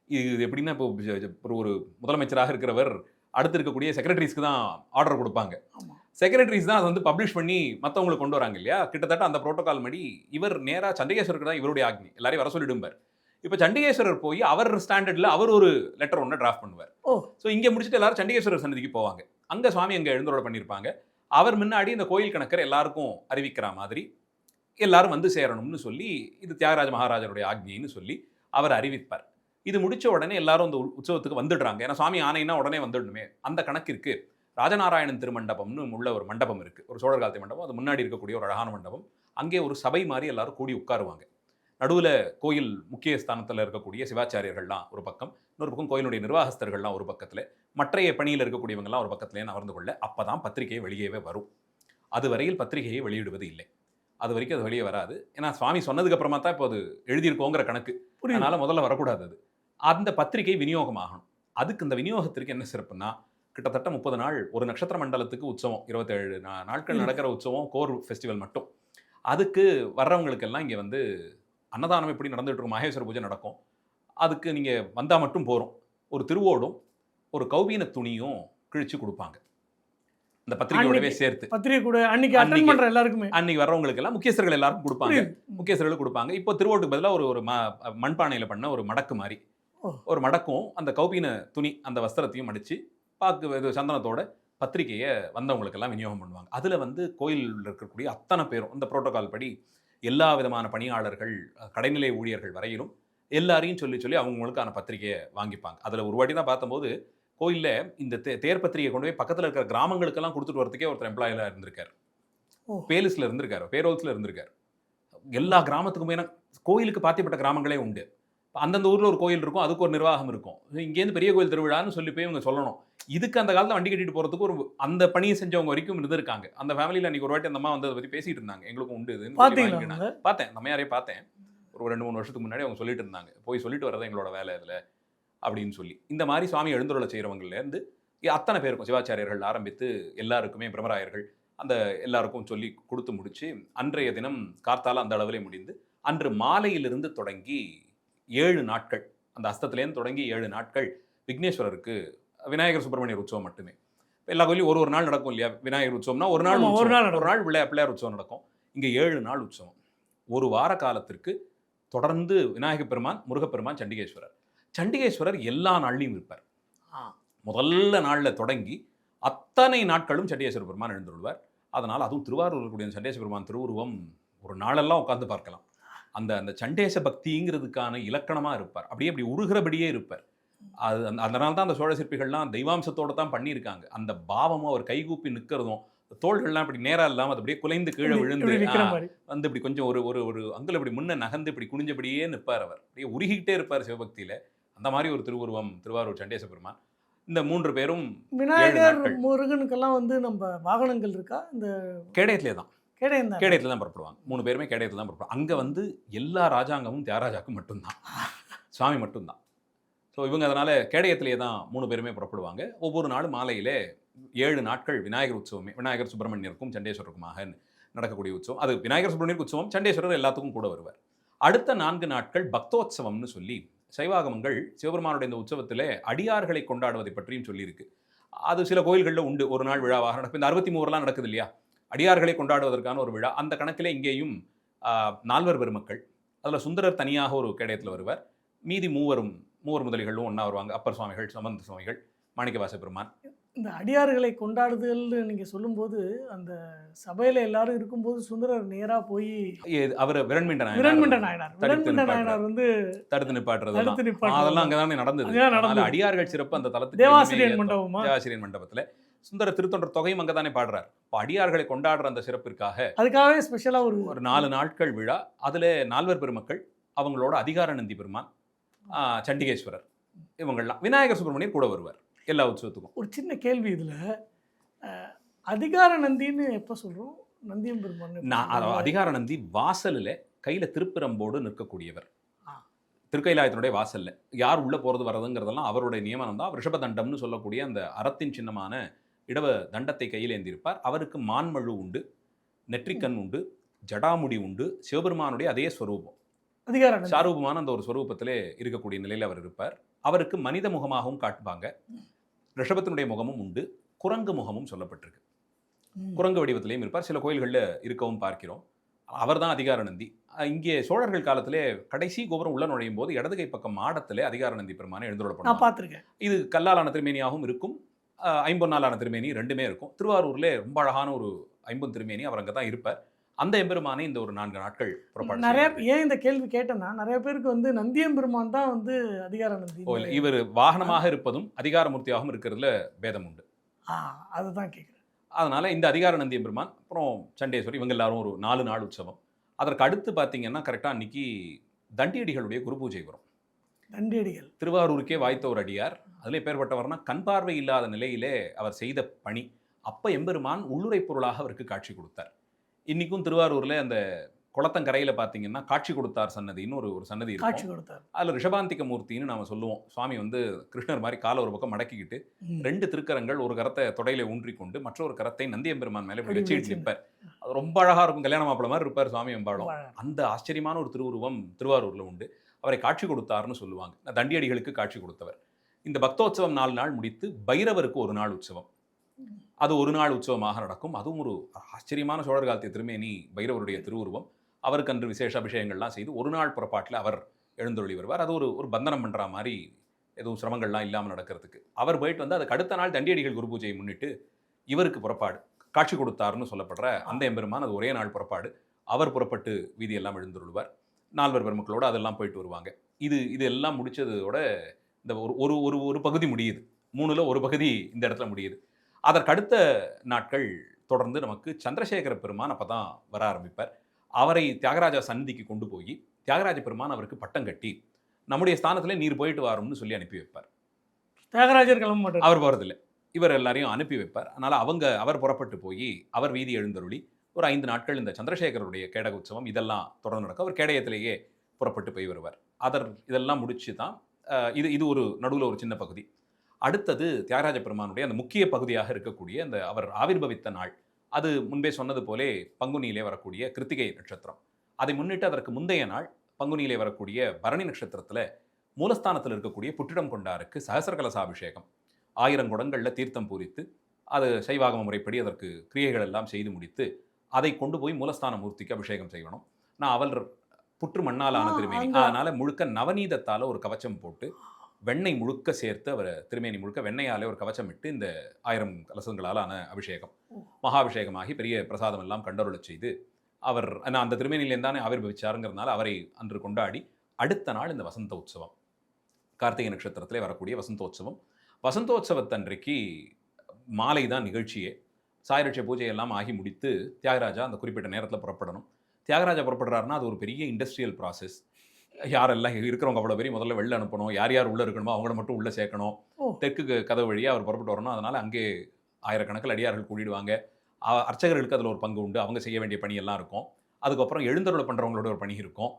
இது எப்படின்னா இப்போ ஒரு முதலமைச்சராக இருக்கிறவர் அடுத்து இருக்கக்கூடிய செக்ரட்டரிஸ்க்கு தான் ஆர்டர் கொடுப்பாங்க. செக்ரட்டரிஸ் தான் அதை வந்து பப்ளிஷ் பண்ணி மற்றவங்களுக்கு கொண்டு வராங்க இல்லையா. கிட்டத்தட்ட அந்த ப்ரோட்டோகால் படி இவர் நேராக சண்டிகேஸ்வருக்கு தான் இவருடைய ஆக்னி எல்லாரையும் வர சொல்லிடும்பார். இப்போ சண்டிகேஸ்வரர் போய் அவர் ஸ்டாண்டர்டில் அவர் ஒரு லெட்டர் ஒன்று டிராஃப்ட் பண்ணுவார். ஸோ இங்கே முடிச்சுட்டு எல்லாரும் சண்டிகேஸ்வரர் சன்னதிக்கு போவாங்க. அங்கே சுவாமி அங்கே எழுந்தருளை பண்ணியிருப்பாங்க. அவர் முன்னாடி இந்த கோயில் கணக்கர் எல்லாருக்கும் அறிவிக்கிற மாதிரி எல்லாரும் வந்து சேரணும்னு சொல்லி இது தியாகராஜ மகாராஜருடைய ஆக்னின்னு சொல்லி அவர் அறிவிப்பார். இது முடித்த உடனே எல்லாரும் அந்த உற்சவத்துக்கு வந்துடுறாங்க. ஏன்னா சுவாமி ஆணைனா உடனே வந்துடணுமே. அந்த கணக்கிற்கு ராஜநாராயணன் திருமண்டபம்னு உள்ள ஒரு மண்டபம் இருக்குது, ஒரு சோழர் காலத்து மண்டபம். அது முன்னாடி இருக்கக்கூடிய ஒரு அழகான மண்டபம். அங்கே ஒரு சபை மாதிரி எல்லாரும் கூடி உட்காருவாங்க. நடுவில் கோயில் முக்கிய ஸ்தானத்தில் இருக்கக்கூடிய சிவாச்சாரியர்கள்லாம் ஒரு பக்கம், இன்னொரு பக்கம் கோயிலுடைய நிர்வாகஸ்தர்கள்லாம் ஒரு பக்கத்தில், மற்றைய பணியில் இருக்கக்கூடியவங்கலாம் ஒரு பக்கத்துலேயே அமர்ந்து கொள்ள. அப்போ தான் பத்திரிகை வெளியவே வரும். அதுவரையில் பத்திரிகையை வெளியிடுவது இல்லை. அது வரைக்கும் அது வெளியே வராது. ஏன்னா சுவாமி சொன்னதுக்கு அப்புறமா தான் இப்போ அது எழுதியிருக்கோங்கிற கணக்கு. அதனால முதல்ல வரக்கூடாது. அது அந்த பத்திரிகை விநியோகமாகணும். அதுக்கு இந்த விநியோகத்திற்கு என்ன சிறப்புன்னா, கிட்டத்தட்ட 30 நாள் ஒரு நட்சத்திர மண்டலத்துக்கு உற்சவம், 27 நாட்கள் நடக்கிற உற்சவம், கோர் ஃபெஸ்டிவல் மட்டும். அதுக்கு வர்றவங்களுக்கெல்லாம் இங்கே வந்து அன்னதானம் எப்படி நடந்துகிட்டு இருக்கும், மகேஸ்வர பூஜை நடக்கும். அதுக்கு நீங்கள் வந்தால் மட்டும் போகிறோம். ஒரு திருவோடும் ஒரு கௌபீன துணியும் கிழிச்சு கொடுப்பாங்க. இந்த பத்திரிகையோடவே அன்னைக்கு சேர்த்து பத்திரிகை கூட அன்னைக்கு அட்டன் அன்னைக்கு பண்ற எல்லாருக்குமே அன்னைக்கு வர்றவங்களுக்கு எல்லாம் முக்கியஸ்தர்கள் எல்லாருக்கும் கொடுப்பாங்க. புரியுது. முக்கியஸ்தர்களுக்கு கொடுப்பாங்க. இப்போ திருவோட்டுக்கு பதிலாக ஒரு மண்பானையில் பண்ண ஒரு மடக்கு மாதிரி ஓ. ஒரு மடக்கும் அந்த கௌபீன துணி அந்த வஸ்திரத்தையும் அடித்து இது சந்தனத்தோட பத்திரிகையை வந்தவங்களுக்கெல்லாம் விநியோகம் பண்ணுவாங்க. அதில் வந்து கோயிலில் இருக்கக்கூடிய அத்தனை பேரும் இந்த புரோட்டோகால் படி எல்லா விதமான பணியாளர்கள் கடைநிலை ஊழியர்கள் வரையிலும் எல்லாரையும் சொல்லி சொல்லி அவங்களுக்கான பத்திரிகையை வாங்கிப்பாங்க. அதில் ஒரு வாட்டி தான் பார்த்தபோது கோயிலில் இந்த தேர் பத்திரிகை கொண்டு போய் பக்கத்தில் இருக்கிற கிராமங்களுக்கெல்லாம் கொடுத்துட்டு வரதுக்கே ஒருத்தர் எம்ப்ளாயிலாக இருந்திருக்காரு. பேலிஸில் இருந்திருக்காரு, பேரோல்ஸில் இருந்திருக்காரு. எல்லா கிராமத்துக்குமே கோயிலுக்கு பாத்தியப்பட்ட கிராமங்களே உண்டு. அந்தந்த ஊரில் ஒரு கோயில் இருக்கும், அதுக்கு ஒரு நிர்வாகம் இருக்கும். இங்கேருந்து பெரிய கோயில் திருவிழான்னு சொல்லி போய் இவங்க சொல்லணும். இதுக்கு அந்த காலத்தில் வண்டி கட்டிட்டு போகிறதுக்கு ஒரு அந்த பணியை செஞ்சவங்க வரைக்கும் இருந்திருக்காங்க. அந்த ஃபேமிலியில் அன்றைக்கி ஒரு வாட்டி அந்த அம்மா வந்து அதை பற்றி பேசிகிட்டு இருந்தாங்க. எங்களுக்கும் உண்டு இதுன்னு பார்த்தேன். நம்ம யாரையும் பார்த்தேன். ஒரு 2-3 வருஷத்துக்கு முன்னாடி அவங்க சொல்லிட்டு இருந்தாங்க, போய் சொல்லிட்டு வரதான் எங்களோட வேலை இதில் அப்படின்னு சொல்லி. இந்த மாதிரி சுவாமி எழுந்துருளை செய்கிறவங்கலேருந்து அத்தனை பேருக்கும் சிவாச்சாரியர்கள் ஆரம்பித்து எல்லாருக்குமே பிரம்மராயர்கள் அந்த எல்லாருக்கும் சொல்லி கொடுத்து முடித்து அன்றைய தினம் கார்த்தால அந்த அளவிலே முடிந்து அன்று மாலையிலிருந்து தொடங்கி 7 நாட்கள் அந்த அஸ்தத்துலேருந்து தொடங்கி 7 நாட்கள் விக்னேஸ்வரருக்கு விநாயகர் சுப்பிரமணியர் உற்சவம் மட்டுமே. எல்லா கோயிலையும் ஒரு நாள் நடக்கும் இல்லையா? விநாயகர் உற்சவம்னா ஒரு நாள் பிள்ளையார் உற்சவம் நடக்கும். இங்கே 7 நாள் உற்சவம். ஒரு வார காலத்திற்கு தொடர்ந்து விநாயகப் பெருமான், முருகப்பெருமான், சண்டிகேஸ்வரர் எல்லா நாள்லையும் இருப்பார். முதல்ல நாளில் தொடங்கி அத்தனை நாட்களும் சண்டிகேஸ்வர பெருமான் எழுந்துள்ளார். அதனால் அதுவும் திருவாரூர் கூடிய சண்டேச பெருமான் திருவுருவம் ஒரு நாளெல்லாம் உட்காந்து பார்க்கலாம். அந்த அந்த சண்டேச பக்திங்கிறதுக்கான இலக்கணமாக இருப்பார். அப்படியே அப்படி உருகிறபடியே இருப்பார். அது அதனால தான் அந்த சோழ சிற்பிகள்லாம் தெய்வாம்சத்தோடு தான் பண்ணியிருக்காங்க. அந்த பாவமும் அவர் கைகூப்பி நிற்கிறதும் தோள்கள்லாம் இப்படி நேராக இல்லாமல் அது அப்படியே குலைந்து கீழே விழுந்து வந்து இப்படி கொஞ்சம் ஒரு ஒரு அங்கில் இப்படி முன்ன நகர்ந்து இப்படி குனிஞ்சபடியே நிற்பார். அவர் அப்படியே உருகிக்கிட்டே இருப்பார் சிவபக்தியில். அந்த மாதிரி ஒரு திருவுருவம் திருவாரூர் சண்டேச பெருமான். இந்த 3 பேரும் விநாயகர் முருகனுக்கெல்லாம் வந்து நம்ம வாகனங்கள் இருக்கா? இந்த கேடயத்திலே தான் கேடயத்தில் தான் புறப்படுவாங்க. 3 பேருமே கேடயத்தில் தான் புறப்படுவாங்க. அங்கே வந்து எல்லா ராஜாங்கமும் தியாகராஜாக்கும் மட்டும்தான், சுவாமி மட்டும்தான். ஸோ இவங்க அதனால் கேடயத்திலே தான் 3 பேருமே புறப்படுவாங்க. ஒவ்வொரு நாளும் மாலையிலே 7 நாட்கள் விநாயகர் உற்சவமே விநாயகர் சுப்பிரமணியருக்கும் சண்டேஸ்வரருக்குமாக நடக்கக்கூடிய உற்சவம். அது விநாயகர் சுப்பிரமணியருக்கு உற்சவம், சண்டேஸ்வரர் எல்லாத்துக்கும் கூட வருவார். அடுத்த 4 நாட்கள் பக்தோத்சவம்னு சொல்லி சைவாகமங்கள் சிவபெருமானுடைய இந்த உற்சவத்தில் அடியார்களை கொண்டாடுவதை பற்றியும் சொல்லியிருக்கு. அது சில கோயில்களில் உண்டு. ஒரு நாள் விழாவாக நடக்கும். இந்த 63 நடக்குது இல்லையா, அடியார்களை கொண்டாடுவதற்கான ஒரு விழா. அந்த கணக்கில் இங்கேயும் 4 பெருமக்கள், அதில் சுந்தரர் தனியாக ஒரு கேடயத்தில் வருவார். மீதி மூவர் முதலிகளும் ஒன்றா வருவாங்க. அப்பர் சுவாமிகள், சம்பந்த சுவாமிகள், மாணிக்கவாச பெருமான். இந்த அடியார்களை கொண்டாடுதல்னு நீங்கள் சொல்லும்போது அந்த சபையில் எல்லாரும் இருக்கும்போது சுந்தரர் நேராக போய் அவர் விரண்மிண்ட நாயனார் வந்து தடுத்து நிப்பாட்டுறது அதெல்லாம் அங்கே தானே நடந்தது. அடியார்கள் சிறப்பு அந்த தலத்துக்கு தேவாசிரியன் மண்டபத்தில் சுந்தர திருத்தொண்டர் தொகையும் அங்கே தானே பாடுறார். இப்போ அடியார்களை கொண்டாடுற அந்த சிறப்பிற்காக அதுக்காகவே ஸ்பெஷலாக ஒரு 4 நாட்கள் விழா. அதில் 4 பெருமக்கள், அவங்களோட அதிகார நந்தி பெருமான், சண்டிகேஸ்வரர், இவங்கள்லாம் விநாயகர் சுப்பிரமணியர் கூட வருவார் எல்லா உற்சவத்துக்கும். ஒரு சின்ன கேள்வி இதில், அதிகார நந்தின்னு எப்போ சொல்கிறோம்? நந்தியம் பெருமான் அதிகார நந்தி வாசலில் கையில் திருப்பிரம்போடு நிற்கக்கூடியவர். திருக்கைலாயத்தினுடைய வாசலில் யார் உள்ளே போகிறது வர்றதுங்கிறதெல்லாம் அவருடைய நியமனம் தான். ரிஷப தண்டம்னு சொல்லக்கூடிய அந்த அறத்தின் சின்னமான இடவ தண்டத்தை கையில் ஏந்திருப்பார். அவருக்கு மான்மழு உண்டு, நெற்றிக்கண் உண்டு, ஜடாமுடி உண்டு. சிவபெருமானுடைய அதே ஸ்வரூபம், சாரூபமான அந்த ஒரு ஸ்வரூபத்திலே இருக்கக்கூடிய நிலையில் அவர் இருப்பார். அவருக்கு மனித முகமாகவும் காட்டுவாங்க. ரிஷபத்தினுடைய முகமும் உண்டு, குரங்கு முகமும் சொல்லப்பட்டிருக்கு. குரங்கு வடிவத்திலையும் இருப்பார். சில கோயில்களில் இருக்கவும் பார்க்கிறோம். அவர் தான் அதிகார நந்தி. இங்கே சோழர்கள் காலத்திலே கடைசி கோபுரம் உள்ள நுழையும் போது இடதுகை பக்கம் மாடத்திலே அதிகார நந்தி பெருமானை எழுந்துள்ளப்படும் பார்த்துருக்கேன். இது கல்லாலான திருமேனியாகவும் இருக்கும், ஐம்பொன்னாலான திருமேனி ரெண்டுமே இருக்கும். திருவாரூரில் ரொம்ப அழகான ஒரு ஐம்பொன் திருமேனி அவர் அங்கே தான் இருப்பார். அந்த எம்பெருமானை இந்த ஒரு 4 நாட்கள் நிறைய. ஏன் இந்த கேள்வி கேட்டேன்னா, நிறைய பேருக்கு வந்து நந்தியம்பெருமான் தான் வந்து அதிகார நந்தி. இவர் வாகனமாக இருப்பதும் அதிகாரமூர்த்தியாகவும் இருக்கிறதுல பேதம் உண்டு. அதுதான் கேட்குறேன். அதனால இந்த அதிகார நந்தியம்பெருமான், அப்புறம் சண்டேஸ்வரி, இவங்க எல்லாரும் ஒரு 4 நாள் உற்சவம். அதற்கு அடுத்து பார்த்தீங்கன்னா கரெக்டாக அன்னைக்கு தண்டியடிகளுடைய குரு பூஜை வரும். தண்டியடிகள் திருவாரூருக்கே வாய்த்த ஒரு அடியார். அதில் பேர்பட்டவர்னா கண் பார்வை இல்லாத நிலையிலே அவர் செய்த பணி. அப்போ எம்பெருமான் உள்ளுரை பொருளாக அவருக்கு காட்சி கொடுத்தார். இன்றைக்கும் திருவாரூரில் அந்த குளத்தங்கரையில் பார்த்தீங்கன்னா காட்சி கொடுத்தார் சன்னதின்னு ஒரு சன்னதி இருக்கும். அதில் ரிஷபாந்திக மூர்த்தின்னு நாம் சொல்லுவோம். சுவாமி வந்து கிருஷ்ணர் மாதிரி காலை ஒரு பக்கம் மடக்கிக்கிட்டு 2 திருக்கரங்கள், ஒரு கரத்தை தொடையில ஊன்றிக்கொண்டு மற்றொரு கரத்தை நந்தியம்பெருமான் மேலே வச்சுட்டு நிற்பார். அது ரொம்ப அழகாக இருக்கும். கல்யாண மாப்பிள மாதிரி இருப்பார் சுவாமி எம்பாடம். அந்த ஆச்சரியமான ஒரு திருவுருவம் திருவாரூரில் உண்டு. அவரை காட்சி கொடுத்தாருன்னு சொல்லுவாங்க. தண்டியடிகளுக்கு காட்சி கொடுத்தவர். இந்த பக்தோற்சவம் 4 நாள் முடித்து பைரவருக்கு ஒரு நாள் உற்சவம். அது ஒரு நாள் உற்சவமாக நடக்கும். அதுவும் ஒரு ஆச்சரியமான சோழர் காலத்திய திருமேனி பைரவருடைய திருவுருவம். அவருக்கு அன்று விசேஷ அபிஷேகங்கள்லாம் செய்து ஒரு நாள் புறப்பாட்டில் அவர் எழுந்தருளி வருவார். அது ஒரு ஒரு பந்தனம் பண்ற மாரி எதுவும் சிரமங்கள்லாம் இல்லாம நடக்கிறதுக்கு. அவர் போயிட்டு வந்து அதுக்கு அடுத்த நாள் தண்டியடிகள் குரு பூஜையை முன்னிட்டு இவருக்கு புறப்பாடு. காட்சி கொடுத்தார்ன்னு சொல்லப்படுற அந்த எம்பெருமான் அது ஒரே நாள் புறப்பாடு. அவர் புறப்பட்டு வீதியெல்லாம் எழுந்தருளுவார். நால்வர் பெருமக்களோட அதெல்லாம் போயிட்டு வருவாங்க. இது எல்லாம் முடிச்சதோட இந்த ஒரு ஒரு ஒரு ஒரு பகுதி முடியுது. 3ல ஒரு பகுதி இந்த இடத்துல முடியுது. அதற்கு அடுத்த நாட்கள் தொடர்ந்து நமக்கு சந்திரசேகர பெருமான் அப்பதான் வர ஆரம்பிப்பார். அவரை தியாகராஜா சந்நிதிக்கு கொண்டு போய் தியாகராஜ பெருமான் அவருக்கு பட்டம் கட்டி நம்முடைய ஸ்தானத்திலே நீர் போயிட்டு வாரும்னு சொல்லி அனுப்பி வைப்பார். தியாகராஜர் கிளம்ப மாட்டார். அவர் போறதில்ல. இவர் எல்லாரையும் அனுப்பி வைப்பார். அதனால அவர் புறப்பட்டு போய் அவர் வீதி எழுந்தருளி ஒரு 5 நாட்கள் இந்த சந்திரசேகருடைய கேடக உற்சவம் இதெல்லாம் தொடர்ந்து நடக்கும். அவர் கேடயத்திலேயே புறப்பட்டு போய் வருவார். இதெல்லாம் முடிச்சு தான் இது ஒரு நடுவுல ஒரு சின்ன பகுதி. அடுத்தது தியாகராஜ பெருமானுடைய அந்த முக்கிய பகுதியாக இருக்கக்கூடிய அந்த அவர் ஆவிர்பவித்த நாள். அது முன்பே சொன்னது போலே பங்குனியிலே வரக்கூடிய கிருத்திகை நட்சத்திரம். அதை முன்னிட்டு அதற்கு முந்தைய நாள் பங்குனியிலே வரக்கூடிய பரணி நட்சத்திரத்துல மூலஸ்தானத்தில் இருக்கக்கூடிய புற்றிடம் கொண்டாருக்கு சகசரகலசாபிஷேகம். 1000 குடங்கள்ல தீர்த்தம் பூரித்து அது சைவாகம முறைப்படி அதற்கு கிரியைகள் எல்லாம் செய்து முடித்து அதை கொண்டு போய் மூலஸ்தான மூர்த்திக்கு அபிஷேகம் செய்யணும். நான் அவள் புற்று மண்ணாலான திருமேனி, அதனால முழுக்க நவநீதத்தால ஒரு கவச்சம் போட்டு வெண்ணெய் முழுக்க சேர்த்து அவர் திருமேனி முழுக்க வெண்ணெயாலே ஒரு கவச்சம் இட்டு இந்த 1000 கலசங்களால் ஆன அபிஷேகம் மகாபிஷேகமாகி பெரிய பிரசாதம் எல்லாம் கண்டருளச் செய்து அவர் அந்த திருமேனியிலேருந்து தானே ஆவிர்பவிச்சாருங்கிறதுனால அவரை அன்று கொண்டாடி அடுத்த நாள் இந்த வசந்த உற்சவம் கார்த்திகை நட்சத்திரத்திலே வரக்கூடிய வசந்தோற்சவம். வசந்தோற்சவத்தன்றைக்கு மாலை தான் நிகழ்ச்சியே. சாயரட்ச பூஜையெல்லாம் ஆகி முடித்து தியாகராஜா அந்த குறிப்பிட்ட நேரத்தில் புறப்படணும். தியாகராஜா புறப்படுறாருன்னா அது ஒரு பெரிய இண்டஸ்ட்ரியல் ப்ராசஸ். யாரெல்லாம் இருக்கிறவங்க அவ்வளோ பேரையும் முதல்ல வெளில அனுப்பணும். யார் யார் உள்ளே இருக்கணுமோ அவங்கள மட்டும் உள்ளே சேர்க்கணும். தெற்கு கதவு வழியாக அவர் புறப்பட்டு வரணும். அதனால் அங்கே ஆயிரக்கணக்கில் அடியார்கள் கூடிடுவாங்க. அர்ச்சகர்களுக்கு அதில் ஒரு பங்கு உண்டு. அவங்க செய்ய வேண்டிய பணியெல்லாம் இருக்கும். அதுக்கப்புறம் எழுந்தருளை பண்ணுறவங்களோட ஒரு பணி இருக்கும்.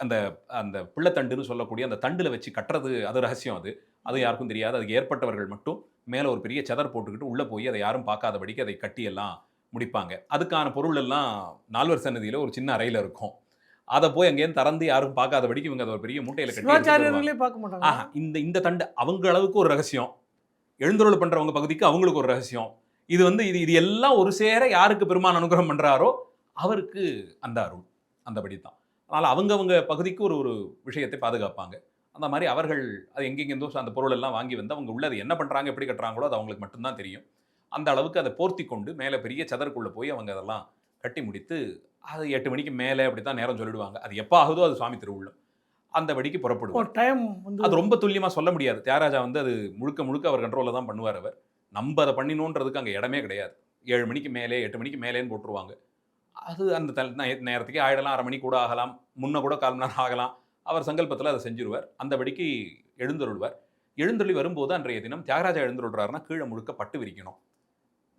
அந்த அந்த பிள்ளைத்தண்டுன்னு சொல்லக்கூடிய அந்த தண்டில் வச்சு கட்டுறது அது ரகசியம். அது யாருக்கும் தெரியாது. அதுக்கு ஏற்பட்டவர்கள் மட்டும் மேலே ஒரு பெரிய செதர் போட்டுக்கிட்டு உள்ளே போய் அதை யாரும் பார்க்காதபடிக்கு அதை கட்டி எல்லாம் முடிப்பாங்க. அதுக்கான பொருள் எல்லாம் நால்வர் சன்னதியில் ஒரு சின்ன அறையில் இருக்கும். அதை போய் அங்கேருந்து திறந்து யாரும் பார்க்காதபடிக்கு இவங்க அதை ஒரு பெரிய மூட்டையில் கட்டி பார்க்க மாட்டாங்க. இந்த தண்டு அவங்க அளவுக்கு ஒரு ரகசியம், எழுந்தருள் பண்ணுறவங்க பகுதிக்கு அவங்களுக்கு ஒரு ரகசியம். இது எல்லாம் ஒரு சேர யாருக்கு பெருமான் அனுகிரகம் பண்ணுறாரோ அவருக்கு அந்த அருள் அந்தபடி தான். அதனால் அவங்கவங்க பகுதிக்கு ஒரு விஷயத்தை பாதுகாப்பாங்க. அந்த மாதிரி அவர்கள் அது எங்கெங்கேருந்தோ அந்த பொருள் எல்லாம் வாங்கி வந்து அவங்க உள்ளது என்ன பண்ணுறாங்க எப்படி கட்டுறாங்களோ அது அவங்களுக்கு மட்டும்தான் தெரியும். அந்த அளவுக்கு அதை போர்த்தி கொண்டு மேலே பெரிய சதற்குள்ளே போய் அவங்க அதெல்லாம் கட்டி முடித்து அது 8 மணிக்கு மேலே அப்படி தான் நேரம் சொல்லிடுவாங்க. அது எப்போ ஆகுதோ அது சுவாமி திருவுள்ளம். அந்த படிக்கு புறப்படுவார். டைம் அது ரொம்ப துல்லியமாக சொல்ல முடியாது. தியாகராஜா அது முழுக்க அவர் கண்ட்ரோலில் தான் பண்ணுவார். அவர் நம்ம அதை பண்ணினோன்றதுக்கு அங்கே இடமே கிடையாது. 7 மணிக்கு மேலே 8 மணிக்கு மேலேன்னு போட்டுருவாங்க. அது அந்த நேரத்துக்கே ஆயிடலாம், 1/2 மணி கூட ஆகலாம், முன்ன கூட 1/4 மணி நேரம் ஆகலாம். அவர் சங்கல்பத்தில் அதை செஞ்சிருவார். அந்தபடிக்கு எழுந்தருள்வார். எழுந்தருளி வரும்போது அன்றைய தினம் தியாகராஜா எழுந்தருள்றாருன்னா கீழே முழுக்க பட்டு விரிக்கணும்.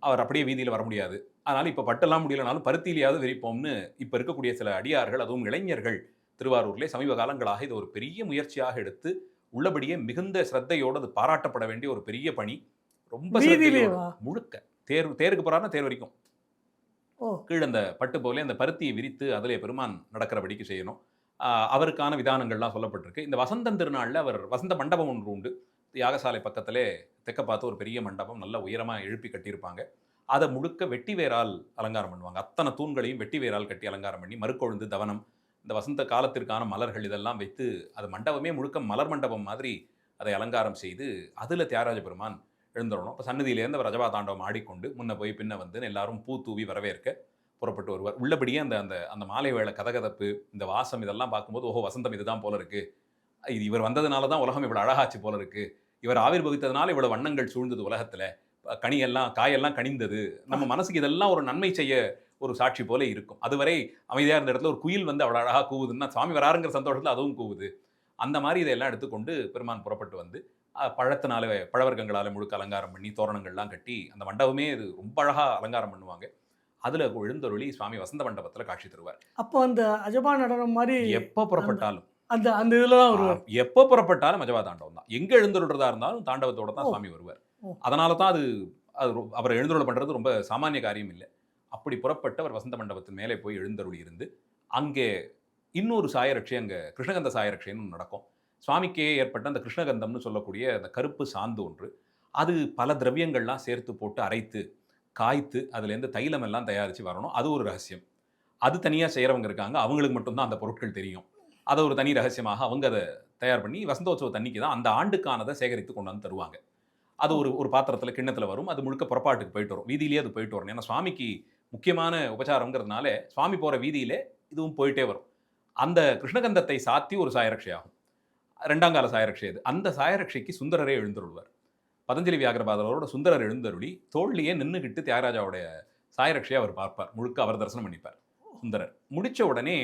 அவர் அப்படியே வீதியில் வர முடியாது. அதனால் இப்போ பட்டெல்லாம் முடியலனாலும் பருத்தியிலையாவது விரிப்போம்னு இப்போ இருக்கக்கூடிய சில அடியார்கள், அதுவும் இளைஞர்கள் திருவாரூரிலே சமீப காலங்களாக இது ஒரு பெரிய முயற்சியாக எடுத்து உள்ளபடியே மிகுந்த சிரத்தையோடு அது பாராட்டப்பட வேண்டிய ஒரு பெரிய பணி. ரொம்ப முழுக்க தேருக்கு போறாருன்னா தேர் வரைக்கும் கீழே அந்த பட்டு போல அந்த பருத்தியை விரித்து அதிலே பெருமான் நடக்கிறபடிக்கு செய்யணும். அவருக்கான விதானங்கள்லாம் சொல்லப்பட்டிருக்கு. இந்த வசந்தம் திருநாளில் அவர் வசந்த மண்டபம் ஒன்று உண்டு. யாகசாலை பக்கத்திலே தெற்க பார்த்து ஒரு பெரிய மண்டபம் நல்ல உயரமாக எழுப்பி கட்டியிருப்பாங்க. அதை முழுக்க வெட்டி வேரால் அலங்காரம் பண்ணுவாங்க. அத்தனை தூண்களையும் வெட்டி வேரால் கட்டி அலங்காரம் பண்ணி மறுக்கொழுந்து தவனம் இந்த வசந்த காலத்திற்கான மலர்கள் இதெல்லாம் வைத்து அது மண்டபமே முழுக்க மலர் மண்டபம் மாதிரி அதை அலங்காரம் செய்து அதில் தியாகராஜ பெருமான் எழுந்துடணும். இப்போ சன்னதியிலேருந்து அவர் ரஜபா தாண்டவம் ஆடிக்கொண்டு முன்ன போய் பின்ன வந்து எல்லாரும் பூ தூவி வரவேற்க புறப்பட்டு வருவார். உள்ளபடியே அந்த அந்த அந்த மாலை வேளை கதகதப்பு இந்த வாசம் இதெல்லாம் பார்க்கும்போது ஓஹோ வசந்தம் இதுதான் போல இருக்கு, இது இவர் வந்ததுனால தான் உலகம் இவ்வளோ அழகாச்சு போல இருக்கு, இவர் ஆவிர்பவித்ததுனால இவ்வளோ வண்ணங்கள் சூழ்ந்தது உலகத்தில், காயெல்லாம் கனிந்தது, நம்ம மனசுக்கு இதெல்லாம் ஒரு நன்மை செய்ய ஒரு சாட்சி போல இருக்கும். அதுவரை அமைதியாக இருந்த இடத்துல ஒரு குயில் வந்து அவ்வளோ அழகாக கூவுதுன்னா சுவாமி வராருங்கிற சந்தோஷத்தில் அதுவும் கூவுது. அந்த மாதிரி இதெல்லாம் எடுத்துக்கொண்டு பெருமான் புறப்பட்டு வந்து பழவர்க்கங்களால் முழுக்க அலங்காரம் பண்ணி தோரணங்கள்லாம் கட்டி அந்த மண்டபமே இது ரொம்ப அழகாக அலங்காரம் பண்ணுவாங்க. அதில் எழுந்தருளி சுவாமி வசந்த மண்டபத்தில் காட்சி தருவார். அப்போ அந்த அஜபா நடனம் மாதிரி எப்போ புறப்பட்டாலும் அந்த இதில் தான் வருவார். எப்போ புறப்பட்டாலும் அஜபா தாண்டவம் தான். எங்கே எழுந்தருள்றதா இருந்தாலும் தாண்டவத்தோட தான் சுவாமி வருவார். அதனால தான் அது அவர் எழுந்தருளை பண்ணுறது ரொம்ப சாமானிய காரியம் இல்லை. அப்படி புறப்பட்டு அவர் வசந்த மண்டபத்தின் மேலே போய் எழுந்தருளி இருந்து அங்கே இன்னொரு சாயரட்சை, அங்கே கிருஷ்ணகந்த சாயரட்சைன்னு நடக்கும். சுவாமிக்கே ஏற்பட்ட அந்த கிருஷ்ணகந்தம்னு சொல்லக்கூடிய அந்த கருப்பு சாந்து ஒன்று, அது பல திரவியங்கள்லாம் சேர்த்து போட்டு அரைத்து காய்த்து அதுலேருந்து தைலம் எல்லாம் தயாரித்து வரணும். அது ஒரு ரகசியம். அது தனியாக செய்கிறவங்க இருக்காங்க. அவங்களுக்கு மட்டும்தான் அந்த பொருட்கள் தெரியும். அதை ஒரு தனி ரகசியமாக அவங்க அதை தயார் பண்ணி வசந்தோத்சவ தண்ணிக்கு தான் அந்த ஆண்டுக்கானதை சேகரித்து கொண்டு வந்து தருவாங்க. அது ஒரு ஒரு பாத்திரத்தில் கிண்ணத்தில் வரும். அது முழுக்க புறப்பாட்டுக்கு போயிட்டு வரும். வீதியிலேயே அது போயிட்டு வரும். ஏன்னா சுவாமிக்கு முக்கியமான உபச்சாரங்கிறதுனால சுவாமி போகிற வீதியிலே இதுவும் போயிட்டே வரும். அந்த கிருஷ்ணகந்தத்தை சாத்தி ஒரு சாயரட்சை ஆகும். 2ஆங்கால சாயரட்சை அது. அந்த சாயரட்சைக்கு சுந்தரரே எழுந்தருள்வார். பதஞ்சலி வியாகரபாதரோட சுந்தரர் எழுந்தருளி தோள்லேயே நின்றுகிட்டு தியாகராஜாவுடைய சாயரட்சையை அவர் பார்ப்பார். முழுக்க அவர் தரிசனம் பண்ணிப்பார் சுந்தரர். முடிச்ச உடனே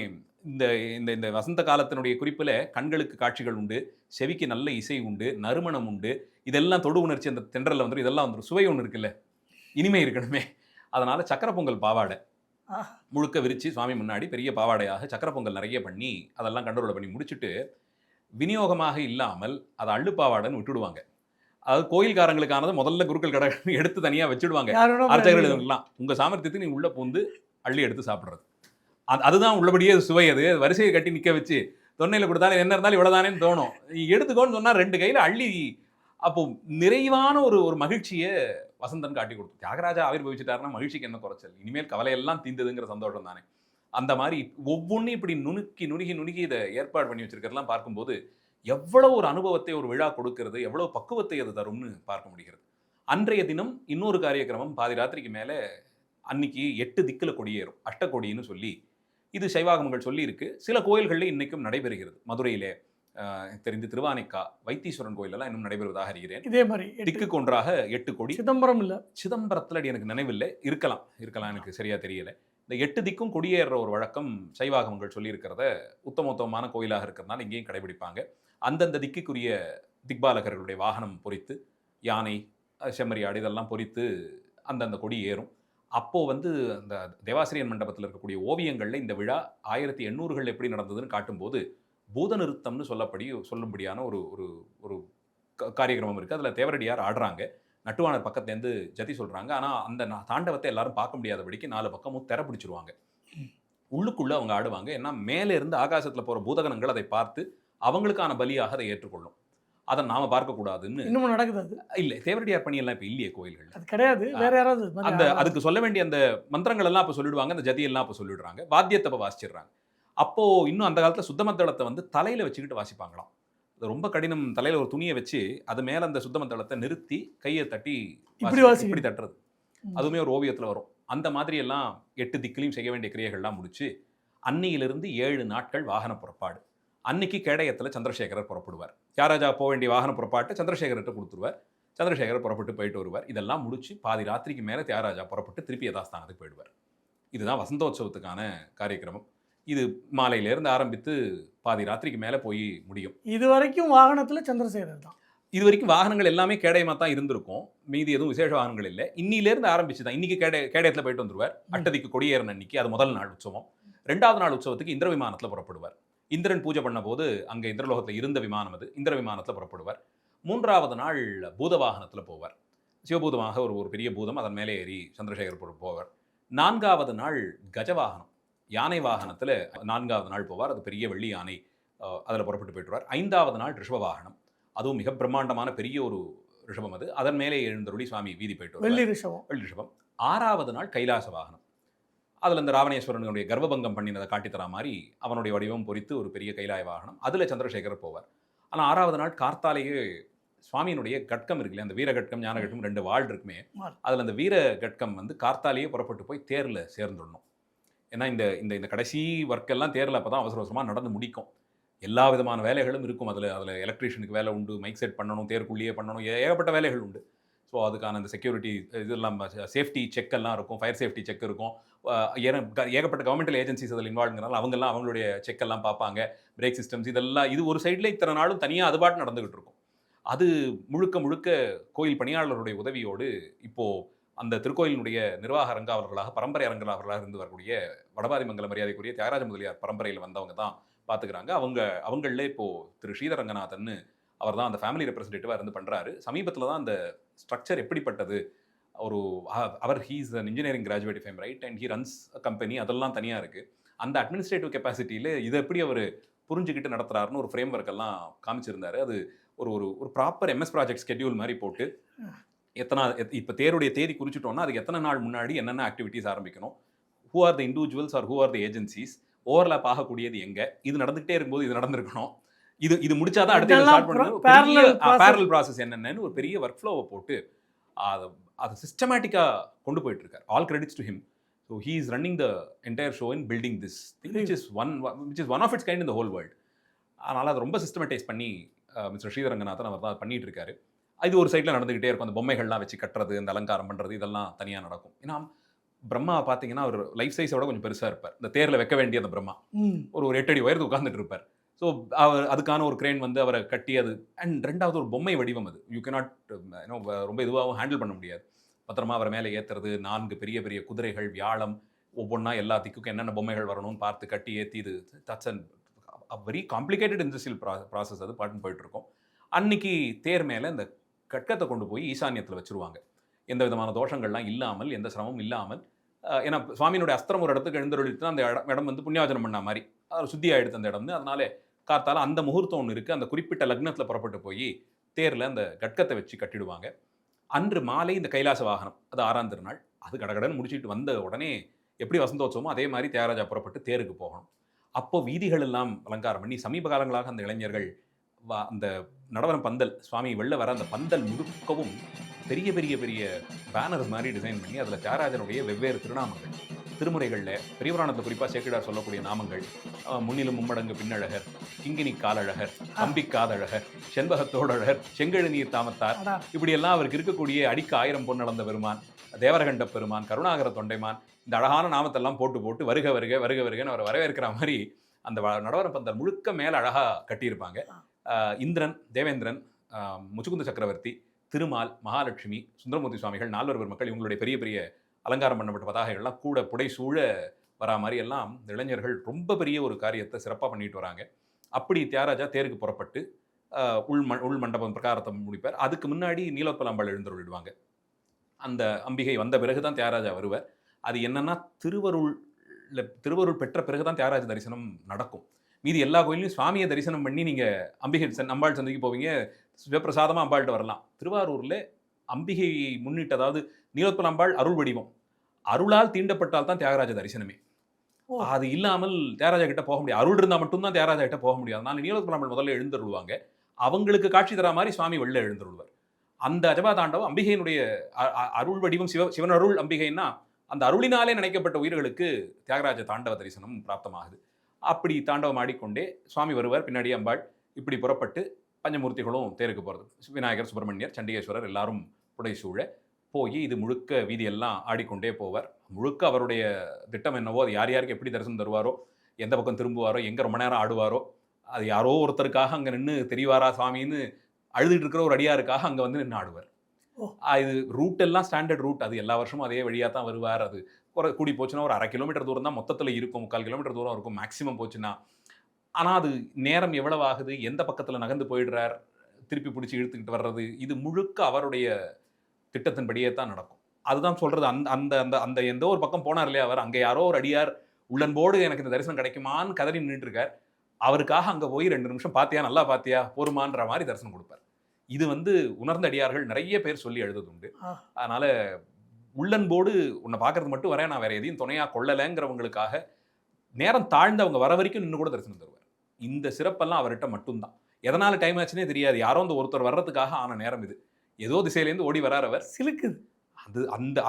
இந்த இந்த இந்த வசந்த காலத்தினுடைய குறிப்பில் கண்களுக்கு காட்சிகள் உண்டு, செவிக்கு நல்ல இசை உண்டு, நறுமணம் உண்டு. இதெல்லாம் தொடு உணர்ச்சி அந்த தென்றலில் வந்துடும். இதெல்லாம் வந்துடும். சுவை ஒன்று இருக்குல்ல, இனிமை இருக்கணுமே. அதனால் சக்கரை பொங்கல் பாவாடை முழுக்க விரித்து சுவாமி முன்னாடி பெரிய பாவாடையாக சக்கரை பொங்கல் நிறைய பண்ணி அதெல்லாம் கண்ட்ரோல் பண்ணி முடிச்சுட்டு விநியோகமாக இல்லாமல் அதை அள்ளுப்பாவாடைன்னு விட்டுடுவாங்க. அதாவது கோயில்காரங்களுக்கானதை முதல்ல குருக்கள் கடை எடுத்து தனியாக வச்சுடுவாங்க. அர்ச்சகர்களுக்கெல்லாம் உங்கள் சாமர்த்தியத்துக்கு நீ உள்ளே பூந்து அள்ளி எடுத்து சாப்பிட்றது. அதுதான் உள்ளபடியே சுவை. அது வரிசையை கட்டி நிற்க வச்சு தொன்னையில் கொடுத்தாலும் என்ன இருந்தாலும் இவ்வளோதானேன்னு தோணும். நீ எடுத்துக்கோன்னு சொன்னால் 2 கையில் அள்ளி அப்போ நிறைவான ஒரு மகிழ்ச்சியை வசந்தன் காட்டி கொடுத்து தியாகராஜா ஆவிர்வவிச்சிட்டாருன்னா மகிழ்ச்சிக்கு என்ன குறைச்சல்? இனிமேல் கவலையெல்லாம் தீர்ந்ததுங்கிற சந்தோஷம் தானே. அந்த மாதிரி ஒவ்வொன்றும் இப்படி நுணுக்கி இதை ஏற்பாடு பண்ணி வச்சிருக்கிறதெல்லாம் பார்க்கும்போது எவ்வளோ ஒரு அனுபவத்தை ஒரு விழா கொடுக்கிறது, எவ்வளோ பக்குவத்தை அது தரும்னு பார்க்க முடிகிறது. அன்றைய தினம் இன்னொரு காரியக்கிரமம் பாதி ராத்திரிக்கு மேலே அன்னைக்கு 8 திக்கில் கொடியேறும். அஷ்டகொடின்னு சொல்லி இது சைவாகமங்கள் சொல்லி இருக்கு. சில கோயில்களில் இன்னைக்கும் நடைபெறுகிறது. மதுரையிலே தெரிந்து திருவானைக்கா வைத்தீஸ்வரன் கோயிலெல்லாம் இன்னும் நடைபெறுவதாக அறிகிறேன். இதே மாதிரி திக்குக்கு ஒன்றாக 8 கொடி. சிதம்பரம் இல்லை, சிதம்பரத்தில் எனக்கு நினைவில்லை. இருக்கலாம் எனக்கு சரியா தெரியல. இந்த 8 திக்கும் கொடியேறுற ஒரு வழக்கம் சைவாகமங்கள் சொல்லியிருக்கிறத உத்தமோத்தமமான கோயிலாக இருக்கிறதுனால இங்கேயும் கடைபிடிப்பாங்க. அந்தந்த திக்குக்குரிய திக்பாலகர்களுடைய வாகனம் பொறித்து யானை செம்மறியாடு இதெல்லாம் பொறித்து அந்தந்த கொடி ஏறும். அப்போது அந்த தேவாசிரியன் மண்டபத்தில் இருக்கக்கூடிய ஓவியங்களில் இந்த விழா 1800கள் எப்படி நடந்ததுன்னு காட்டும்போது பூத நிறுத்தம்னு சொல்லும்படியான ஒரு ஒரு ஒரு காரியக்கிரமம் இருக்குது. அதில் தேவரடியார் ஆடுறாங்க. நட்டுவானர் பக்கத்துலேருந்து ஜதி சொல்கிறாங்க. ஆனால் அந்த தாண்டவத்தை எல்லாரும் பார்க்க முடியாதபடிக்கு 4 பக்கமும் திரை பிடிச்சிருவாங்க. உள்ளுக்குள்ளே அவங்க ஆடுவாங்க. ஏன்னா மேலே இருந்து ஆகாசத்தில் போகிற பூதகணங்கள் அதை பார்த்து அவங்களுக்கான பலியாக அதை ஏற்றுக்கொள்ளும். அதை நாம பார்க்கக்கூடாதுன்னு இன்னமும் நடக்குது. அது இல்லை, தேவரடியார் பணியெல்லாம் இப்போ இல்லையே கோயில்கள். அது கிடையாது. வேற யாராவது அதுக்கு சொல்ல வேண்டிய அந்த மந்திரங்கள் எல்லாம் அப்போ சொல்லிடுவாங்க. அந்த ஜதியெல்லாம் அப்போ சொல்லிடுறாங்க. வாத்தியத்தை அப்போ வாசிச்சிடுறாங்க. அப்போது இன்னும் அந்த காலத்தில் சுத்தமத்தளத்தை தலையில் வச்சுக்கிட்டு வாசிப்பாங்களாம். அது ரொம்ப கடினம். தலையில் ஒரு துணியை வச்சு அது மேலே அந்த சுத்தமத்தளத்தை நிறுத்தி கையை தட்டி இப்படி தட்டுறது. அதுவுமே ஒரு ஓவியத்தில் வரும். அந்த மாதிரி எல்லாம் 8 திக்கிலையும் செய்ய வேண்டிய கிரியைகள்லாம் முடிச்சு அன்னையிலிருந்து 7 நாட்கள் வாகன புறப்பாடு. அன்னைக்கு கேடயத்தில் சந்திரசேகரர் புறப்படுவார். தியாகராஜா போக வேண்டிய வாகன புறப்பாட்டை சந்திரசேகர்கிட்ட கொடுத்துருவார். சந்திரசேகர் புறப்பட்டு போயிட்டு வருவார். இதெல்லாம் முடிச்சு பாதி ராத்திரிக்கு மேலே தியாகராஜா புறப்பட்டு திருப்பி யதாஸ்தானத்துக்கு போயிடுவார். இதுதான் வசந்தோத்சவத்துக்கான காரியக்கிரமம். இது மாலையிலேருந்து ஆரம்பித்து பாதி ராத்திரிக்கு மேலே போய் முடியும். இது வரைக்கும் வாகனத்தில் சந்திரசேகரர் தான். இது வரைக்கும் வாகனங்கள் எல்லாமே கேடயமாக தான் இருந்திருக்கும். மீதி எதுவும் விசேஷ வாகனங்கள் இல்லை. இன்னிலேருந்து ஆரம்பிச்சு தான். இன்னைக்கு கேடயத்தில் போயிட்டு வந்துடுவார். அட்டதிக்கு கொடியேறின அன்னைக்கு அது முதல் நாள் உற்சவம். 2வது நாள் உற்சவத்துக்கு இந்திர விமானத்தில் புறப்படுவார். இந்திரன் பூஜை பண்ண போது அங்கே இந்திரலோகத்தில் இருந்த விமானம் அது. இந்திர விமானத்தில் புறப்படுவார். 3வது நாள் பூத வாகனத்தில் போவார். சிவபூதமாக ஒரு பெரிய பூதம், அதன் மேலே ஏறி சந்திரசேகர் போவார். 4வது நாள் கஜவாகனம் யானை வாகனத்தில் 4வது நாள் போவார். அது பெரிய வெள்ளி யானை, அதில் புறப்பட்டு போயிட்டுருவார். 5வது நாள் ரிஷப வாகனம், அதுவும் மிக பிரம்மாண்டமான பெரிய ஒரு ரிஷபம் அது. அதன் மேலே எழுந்தருளி சுவாமி வீதி போயிட்டு வெள்ளி ரிஷபம். 6வது நாள் கைலாச வாகனம், அதில் இந்த ராவணேஸ்வரனுடைய கர்ப்பபங்கம் பண்ணினதை காட்டித்தரா மாதிரி அவனுடைய வடிவம் பொறித்து ஒரு பெரிய கைலாய வாகனம், அதில் சந்திரசேகரர் போவார். ஆனால் 6வது நாள் கார்த்தாலேயே சுவாமியினுடைய கட்கம் இருக்குல்லையா, அந்த வீரகட்கம் ஞானகட்கம் 2 வாள் இருக்குமே, அதில் அந்த வீர கட்கம் கார்த்தாலேயே புறப்பட்டு போய் தேரில் சேர்ந்துடணும். ஏன்னா இந்த இந்த கடைசி ஒர்க்கெல்லாம் தேரில் அப்போ தான் அவசர அவசரமாக நடந்து முடிக்கும். எல்லா விதமான வேலைகளும் இருக்கும். அதில் எலக்ட்ரீஷியனுக்கு வேலை உண்டு, மைக் செட் பண்ணணும், தேருக்குள்ளேயே பண்ணணும், ஏகப்பட்ட வேலைகள் உண்டு. ஸோ அதுக்கான அந்த செக்யூரிட்டி இதெல்லாம் சேஃப்டி செக் எல்லாம் இருக்கும், ஃபயர் சேஃப்டி செக் இருக்கும். ஏகப்பட்ட கவர்மெண்டல் ஏஜென்சிஸ் அதில் இன்வால்வ்ங்கிறனால அவங்கெல்லாம் அவங்களுடைய செக்கெல்லாம் பார்ப்பாங்க. பிரேக் சிஸ்டம்ஸ் இதெல்லாம் இது ஒரு சைடில் இத்தனை நாளும் தனியாக அது பாட்டு நடந்துகிட்டு இருக்கும். அது முழுக்க கோயில் பணியாளருடைய உதவியோடு இப்போது அந்த திருக்கோயிலினுடைய நிர்வாக அரங்காவலர்களாக பரம்பரை அரங்காவலர்களாக இருந்து வரக்கூடிய வடபாதிமங்கல மரியாதைக்குரிய தியாகராஜ முதலியார் பரம்பரையில் வந்தவங்க தான் பார்த்துக்கிறாங்க. அவங்களே இப்போது திரு ஸ்ரீதர் ரங்கநாதன் அவர் தான் அந்த ஃபேமிலி ரெப்ரஸன்டேட்டிவாக இருந்து பண்ணுறாரு. சமீபத்தில் தான் அந்த ஸ்ட்ரக்சர் எப்படிப்பட்டது, அவர் he's an engineering graduate fame right and he runs company, அதெல்லாம் தனியாக இருக்குது. அந்த அட்மினிஸ்ட்ரேட்டிவ் கெப்பாசிட்டியில் இதை எப்படி அவர் புரிஞ்சுக்கிட்டு நடத்துகிறாருன்னு ஒரு ஃப்ரேம் ஒர்க் எல்லாம் காமிச்சிருந்தார். அது ஒரு ப்ராப்பர் MS ப்ராஜெக்ட் ஸ்கெட்யூல் மாதிரி போட்டு இப்போ தேருடைய தேதி குறிச்சிட்டோம்னா அதுக்கு எத்தனை நாள் முன்னாடி என்னென்ன ஆக்டிவிட்டீஸ் ஆரம்பிக்கணும், who are the individuals are who are the agencies, overlap ஆகக்கூடியது எங்க, இது நடந்துகிட்டே இருக்கும்போது இது நடந்திருக்கணும், இது முடிச்சாதான் அடுத்து இதெல்லாம் ஸ்டார்ட் பண்ணணும், parallel process. பேரல் ப்ராசஸ் என்னென்னு ஒரு பெரிய ஒர்க் ஃப்ளோவை போட்டு அது சிஸ்டமேட்டிக்காக கொண்டு போயிட்டு இருக்கார். All credits to him. So he is running the entire show in building this thing which is one of its kind in the whole world. அதனால் அதை ரொம்ப சிஸ்டமேட்டைஸ் பண்ணி மிஸ்டர் ஸ்ரீரங்கநாதன் அவர் தான் பண்ணிட்டு இருக்காரு. இது ஒரு சைடில் நடந்துகிட்டே இருக்கும். அந்த பொம்மைகள்லாம் வச்சு கட்டுறது, அந்த அலங்காரம் பண்ணுறது, இதெல்லாம் தனியாக நடக்கும். ஏன்னா பிரம்மா பார்த்தீங்கன்னா ஒரு லைஃப் சைஸோட கொஞ்சம் பெருசாக இருப்பார். இந்த தேரில் வைக்க வேண்டிய அந்த பிரம்மா ஒரு 8 அடி உயரத்துக்கு உட்காந்துட்டு இருப்பார். ஸோ அவர் அதுக்கான ஒரு கிரேன் வந்து அவரை கட்டி அது. அண்ட் ரெண்டாவது ஒரு பொம்மை வடிவம் அது. யூ கேனாட் ரொம்ப இதுவாகவும் ஹேண்டில் பண்ண முடியாது. பத்திரமா அவரை மேலே ஏற்றுறது, 4 பெரிய பெரிய குதிரைகள், வியாழம், ஒவ்வொன்றா எல்லா திக்குக்கும் என்னென்ன பொம்மைகள் வரணும்னு பார்த்து கட்டி ஏற்றி, இது that's and very complicated industrial process. அது பாட்டுன்னு போயிட்டுருக்கோம். அன்னைக்கு தேர் மேலே இந்த கட்கத்தை கொண்டு போய் ஈசான்யத்தில் வச்சுருவாங்க. எந்த விதமான தோஷங்கள்லாம் இல்லாமல், எந்த சிரமமும் இல்லாமல். ஏன்னா சுவாமியினுடைய அஸ்திரம் ஒரு இடத்துக்கு எழுந்தருளிட்டு அந்த இடம் வந்து புண்ணியாவச்சனம் பண்ண மாதிரி அது சுத்தி ஆகிடுது அந்த இடம்னு. அதனால காத்தால அந்த முகூர்த்தம் ஒன்று இருக்குது. அந்த குறிப்பிட்ட லக்னத்தில் புறப்பட்டு போய் தேரில் அந்த கட்கத்தை வச்சு கட்டிடுவாங்க. அன்று மாலை இந்த கைலாச வாகனம், அது 6ஆம் திருநாள், அது கடகடன்னு முடிச்சுட்டு வந்த உடனே எப்படி வசந்தோத்சவமோ அதே மாதிரி தியாகராஜா புறப்பட்டு தேருக்கு போகணும். அப்போ வீதிகள் எல்லாம் அலங்காரம் பண்ணி, சமீப காலங்களாக அந்த இளைஞர்கள் அந்த நடவரம் பந்தல், சுவாமி வெளில வர அந்த பந்தல் முழுக்கவும் பெரிய பெரிய பெரிய பேனர்ஸ் மாதிரி டிசைன் பண்ணி அதில் தியாகராஜனுடைய வெவ்வேறு திருநாமங்கள், திருமுறைகளில் பெரிய புராணத்தில் குறிப்பாக சேக்கிடார் சொல்லக்கூடிய நாமங்கள், முன்னிலும் மும்மடங்கு பின்னழகர், கிங்கினி காலழகர், அம்பிக்காதழகர், செண்பகத்தோடழகர், செங்கழு நீர் தாமத்தார், இப்படியெல்லாம் அவருக்கு இருக்கக்கூடிய அடிக்க 1000 பொன்னளந்த பெருமான், தேவரகண்ட பெருமான், கருணாகர தொண்டைமான், இந்த அழகான நாமத்தெல்லாம் போட்டு போட்டு வருக வருக வருக வருகன்னு அவரை வரவேற்கிற மாதிரி அந்த நடவர பந்தல் முழுக்க மேலே அழகாக கட்டியிருப்பாங்க. இந்திரன், தேவேந்திரன், முச்சுக்குந்த சக்கரவர்த்தி, திருமால், மகாலட்சுமி, சுந்தரமூர்த்தி சுவாமிகள், 4 பெருமக்கள், இவங்களுடைய பெரிய பெரிய அலங்காரம் பண்ணப்பட்ட பதாகைகள்லாம் கூட புடை சூழ வரா மாதிரி எல்லாம் இந்த இளைஞர்கள் ரொம்ப பெரிய ஒரு காரியத்தை சிறப்பாக பண்ணிட்டு வராங்க. அப்படி தியாகராஜா தேருக்கு புறப்பட்டு உள் மண்டபம் பிரகாரத்தை முடிப்பார். அதுக்கு முன்னாடி நீலோத்பலாம்பாள் எழுந்தருளிடுவாங்க. அந்த அம்பிகை வந்த பிறகு தான் தியாகராஜா வருவார். அது என்னன்னா திருவருள் பெற்ற பிறகு தான் தியாகராஜ தரிசனம் நடக்கும். மீதி எல்லா கோயிலையும் சுவாமியை தரிசனம் பண்ணி நீங்கள் அம்பிகை அம்பாள் சந்தைக்கு போவீங்க, சிவப்பிரசாதமாக அம்பாள்கிட்ட வரலாம். திருவாரூரில் அம்பிகையை முன்னிட்டு, அதாவது நீலோத்பலாம்பாள் அருள் வடிவம், அருளால் தீண்டப்பட்டால் தான் தியாகராஜ தரிசனமே. அது இல்லாமல் தியாகராஜா கிட்ட போக முடியாது. அருள் இருந்தால் மட்டும்தான் தியாகராஜா கிட்ட போக முடியாது. அதனால நீலோத்பலாம்பாள் முதல்ல எழுந்தருள்வாங்க. அவங்களுக்கு காட்சி தர மாதிரி சுவாமி வெளில எழுந்தருள்வார். அந்த அஜபா தாண்டவம் அம்பிகையினுடைய அருள் வடிவம், சிவன் அருள் அம்பிகைன்னா அந்த அருளினாலே நினைக்கப்பட்ட உயிர்களுக்கு தியாகராஜ தாண்டவ தரிசனம் பிராப்தமாகுது. அப்படி தாண்டவம் ஆடிக்கொண்டே சுவாமி வருவார். பின்னாடி அம்பாள் இப்படி புறப்பட்டு பஞ்சமூர்த்திகளும் தேருக்கு போகிறது. விநாயகர், சுப்பிரமணியர், சண்டிகேஸ்வரர் எல்லாரும் புடைசூழ போய் இது முழுக்க வீதியெல்லாம் ஆடிக்கொண்டே போவார். முழுக்க அவருடைய திட்டம் என்னவோ, அது யார் யாருக்கு எப்படி தரிசனம் தருவாரோ, எந்த பக்கம் திரும்புவாரோ, எங்கே ரொம்ப நேரம் ஆடுவாரோ, அது யாரோ ஒருத்தருக்காக அங்கே நின்று தெரியவாரா சுவாமின்னு அழுதுட்டு இருக்கிற ஒரு அடியாருக்காக அங்கே வந்து நின்று ஆடுவார். இது ரூட் எல்லாம் ஸ்டாண்டர்ட் ரூட். அது எல்லா வருஷமும் அதே வழியாக தான் வருவார். அது கூடி போச்சுன்னா ஒரு 1/2 கிலோமீட்டர் தூரம் தான் மொத்தத்தில் இருக்கும், 3/4 கிலோமீட்டர் தூரம் இருக்கும் மேக்ஸிமம் போச்சுன்னா. ஆனால் அது நேரம் எவ்வளவு ஆகுது, எந்த பக்கத்தில் நகர்ந்து போயிடுறார், திருப்பி பிடிச்சி இழுத்துக்கிட்டு வர்றது, இது முழுக்க அவருடைய திட்டத்தின்படியே தான் நடக்கும். அதுதான் சொல்கிறது. அந்த அந்த அந்த எந்த ஒரு பக்கம் போனார் இல்லையா அவர், அங்கே யாரோ ஒரு அடியார் உள்ளன்போடு எனக்கு இந்த தரிசனம் கிடைக்குமான்னு கதறி நின்றுட்டு இருக்கார். அவருக்காக அங்கே போய் 2 நிமிஷம் பார்த்தியா, நல்லா பார்த்தியா, போருமான்ற மாதிரி தரிசனம் கொடுப்பார். இது வந்து உணர்ந்த அடியார்கள் நிறைய பேர் சொல்லி எழுதுது உண்டு. அதனால உள்ளன்போடு உன்னை பார்க்கறது மட்டும் வரேன், நான் வேற எதையும் துணையாக கொள்ளலைங்கிறவங்களுக்காக நேரம் தாழ்ந்து அவங்க வர வரைக்கும் நின்று கூட தரிசனம் தருவார். இந்த சிறப்பெல்லாம் அவர்கிட்ட மட்டும்தான். எதனால் டைம் ஆச்சுன்னே தெரியாது. யாரோ அந்த ஒருத்தர் வர்றதுக்காக ஆன நேரம் இது. ஏதோ திசையிலேருந்து ஓடி வரார் அவர். சிலுக்குது.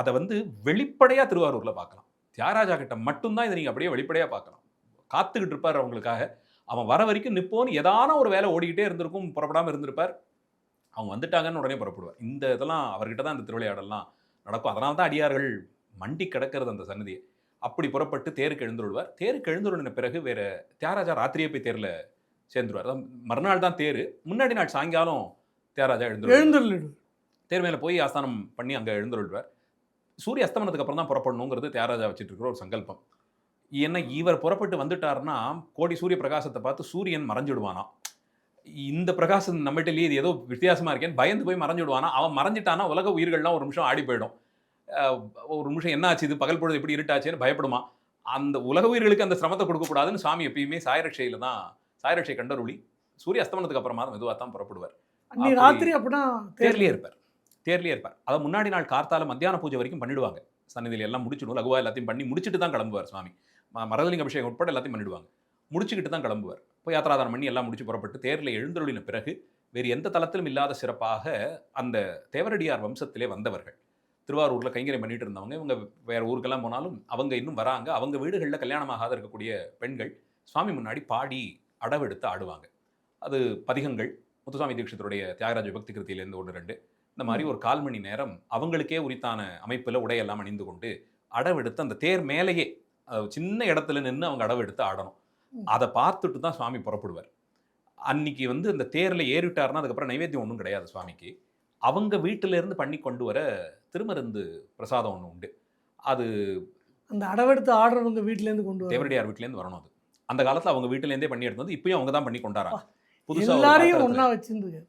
அதை வந்து வெளிப்படையாக திருவாரூரில் பார்க்கலாம். தியாகராஜா கிட்ட மட்டும்தான் இதை நீங்கள் அப்படியே வெளிப்படையாக பார்க்கலாம். காத்துக்கிட்டு இருப்பார் அவங்களுக்காக. அவன் வர வரைக்கும் நிற்போன்னு ஏதான ஒரு வேலை ஓடிக்கிட்டே இருந்திருக்கும், புறப்படாமல் இருந்திருப்பார். அவங்க வந்துட்டாங்கன்னு உடனே புறப்படுவார். இந்த இதெல்லாம் அவர்கிட்ட தான் இந்த திருவிளையாடலாம் நடக்கும். அதனால தான் அடியார்கள் மண்டி கிடக்கிறது அந்த சன்னதியை. அப்படி புறப்பட்டு தேருக்கு எழுந்துருவார். தேருக்கு எழுந்துருன பிறகு வேற தியாகராஜா ராத்திரியே போய் தேரில் சேர்ந்துருவார். மறுநாள் தான் தேர். முன்னாடி நாள் சாயங்காலம் தியாகராஜா எழுந்துருவார். தேர் மேலே போய் ஆஸ்தானம் பண்ணி அங்கே எழுந்துருவார். சூரிய அஸ்தமனத்துக்கு அப்புறம் தான் புறப்படணுங்கிறது தியாகராஜா வச்சுட்டு இருக்கிற ஒரு சங்கல்பம். ஏன்னா இவர் புறப்பட்டு வந்துட்டாருன்னா கோடி சூரிய பிரகாசத்தை பார்த்து சூரியன் மறைஞ்சிடுவானா. இந்த பிரகாசம் நம்மகிட்டலேயே இது ஏதோ வித்தியாசமாக இருக்கேன்னு பயந்து போய் மறைஞ்சிடுவானா. அவன் மறைஞ்சிட்டானா உலக உயிர்கள்லாம் ஒரு நிமிஷம் ஆடி போயிடும். ஒரு நிமிஷம் என்ன ஆச்சு, இது பகல் பொழுது எப்படி இருட்டாச்சுன்னு பயப்படுமா. அந்த உலக உயிர்களுக்கு அந்த சிரமத்தை கொடுக்கக்கூடாதுன்னு சுவாமி எப்பயுமே சாயரட்சையில் தான், சாயரட்சை கண்டருளி சூரிய அஸ்தமனத்துக்கு அப்புறமா மெதுவாக தான் புறப்படுவார். ராத்திரி அப்படின்னா தேர்லேயே இருப்பார். தேர்லேயே இருப்பார். அதை முன்னாடி நாள் கார்த்தால மத்தியான பூஜை வரைக்கும் பண்ணிடுவாங்க. சன்னதியில் எல்லாம் முடிச்சிடும், லகுவா எல்லாத்தையும் பண்ணி முடிச்சுட்டு தான் கிளம்புவார் சுவாமி. மரதலிங்க அபிஷேகம் உட்பட எல்லாத்தையும் பண்ணிடுவாங்க. முடிச்சுக்கிட்டு தான் கிளம்புவார். போய் யாத்திராதாரம் பண்ணி எல்லாம் முடிச்சு புறப்பட்டு தேரில் எழுந்தருளின பிறகு வேறு எந்த தளத்திலும் இல்லாத சிறப்பாக அந்த தேவரடியார் வம்சத்திலே வந்தவர்கள், திருவாரூரில் கைங்கரியம் பண்ணிட்டு இருந்தவங்க, இவங்க வேறு ஊருக்கெல்லாம் போனாலும் அவங்க இன்னும் வராங்க. அவங்க வீடுகளில் கல்யாணமாகாத இருக்கக்கூடிய பெண்கள் சுவாமி முன்னாடி பாடி அடவெடுத்து ஆடுவாங்க. அது பதிகங்கள், முத்துசாமி தீட்சிதருடைய தியாகராஜ விபக்தி கிருத்தியிலேருந்து 1-2 இந்த மாதிரி ஒரு 1/4 மணி நேரம் அவங்களுக்கே உரித்தான அமைப்பில் உடையெல்லாம் அணிந்து கொண்டு அடவெடுத்து அந்த தேர் மேலேயே சின்ன இடத்துல நின்று அவங்க அடவெடுத்து ஆடணும். அதை பார்த்துட்டு தான் சுவாமி புறப்படுவார். அன்னைக்கு வந்து அந்த தேரில் ஏறிட்டாருன்னா அதுக்கப்புறம் நைவேத்தியம் ஒன்றும் கிடையாது சுவாமிக்கு. அவங்க வீட்டிலேருந்து பண்ணி கொண்டு வர திருமருந்து பிரசாதம் ஒன்று உண்டு. அது அந்த அடவெடுத்து ஆடுறவங்க வீட்டிலேருந்து கொண்டு வர தேவரடியார் வீட்டிலேருந்து வரணும். அது அந்த காலத்தில் அவங்க வீட்டிலேருந்தே பண்ணி எடுத்து வந்து இப்பயும் அவங்க தான் பண்ணி கொண்டாடுறாங்க. புதுசாக எல்லாரையும் ஒன்றா வச்சிருந்து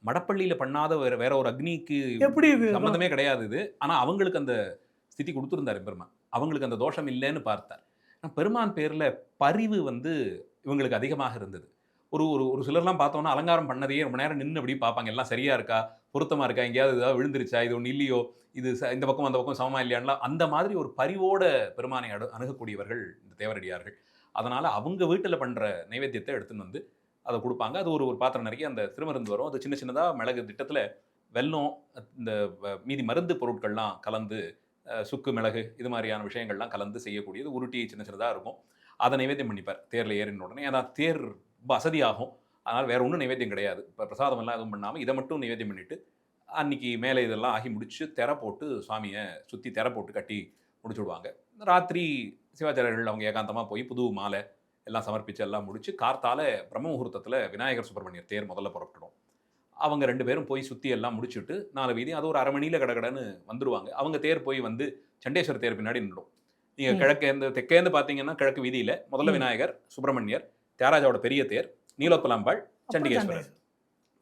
மடப்பள்ளியில் பண்ணாத வேற ஒரு அக்னிக்கு எப்படி இது சம்மந்தமே கிடையாது இது. ஆனால் அவங்களுக்கு அந்த ஸ்திதி கொடுத்துருந்தார் பெருமான். அவங்களுக்கு அந்த தோஷம் இல்லைன்னு பார்த்தார். பெருமான் பேரில் பரிவு வந்து இவங்களுக்கு அதிகமாக இருந்தது. ஒரு ஒரு ஒரு சிலர்லாம் பார்த்தோன்னா அலங்காரம் பண்ணதையே ரொம்ப நேரம் நின்று அப்படி பார்ப்பாங்க, எல்லாம் சரியாக இருக்கா, பொருத்தமாக இருக்கா, எங்கேயாவது ஏதாவது விழுந்துருச்சா, இது ஒன்று இல்லையோ, இது இந்த பக்கம் அந்த பக்கம் சமமாக இல்லையான்லாம் அந்த மாதிரி ஒரு பரிவோட பெருமானை அணுகக்கூடியவர்கள் இந்த தேவரடியார்கள். அதனால் அவங்க வீட்டில் பண்ணுற நைவேத்தியத்தை எடுத்துன்னு வந்து அதை கொடுப்பாங்க. அது ஒரு ஒரு பாத்திரம் நிறைய அந்த திருமருந்து வரும். அது சின்ன சின்னதாக மிளகு திட்டத்தில் வெல்லம், இந்த மீதி மருந்து பொருட்கள்லாம் கலந்து, சுக்கு மிளகு இது மாதிரியான விஷயங்கள்லாம் கலந்து செய்யக்கூடியது. உருட்டி சின்ன சின்னதாக இருக்கும். அதை நைவேத்தியம் பண்ணிப்பார் தேரில் ஏறின உடனே. ஏன்னா தேர் ரொம்ப அசதியாகும். அதனால் வேறு ஒன்றும் நைவேத்தியம் கிடையாது. இப்போ பிரசாதம் எல்லாம் எதுவும் பண்ணாமல் இதை மட்டும் நைவேத்தியம் பண்ணிவிட்டு அன்றைக்கி மேலே இதெல்லாம் ஆகி முடித்து திரை போட்டு சுவாமியை சுற்றி திரை போட்டு கட்டி முடிச்சு விடுவாங்க. ராத்திரி சிவாச்சாரியர்கள் அவங்க ஏகாந்தமாக போய் புது மாலை எல்லாம் சமர்ப்பித்து எல்லாம் முடித்து கார்த்தால பிரம்ம முகூர்த்தத்தில் விநாயகர் சுப்பிரமணியர் தேர் முதல்ல புறப்பட்டுடும். அவங்க 2 பேரும் போய் சுற்றி எல்லாம் முடிச்சுட்டு 4 வீதி அது ஒரு அரை மணியில் கடகடன்னு வந்துடுவாங்க. அவங்க தேர் போய் வந்து சண்டேஸ்வரர் தேர் பின்னாடி நின்றுடும். நீங்கள் கிழக்கேந்து தெற்கேந்து பார்த்தீங்கன்னா கிழக்கு வீதியில் முதல்ல விநாயகர் சுப்பிரமணியர், தியாகராஜாவோட பெரிய தேர், நீலோத்பலாம்பாள், சண்டிகேஸ்வரர்.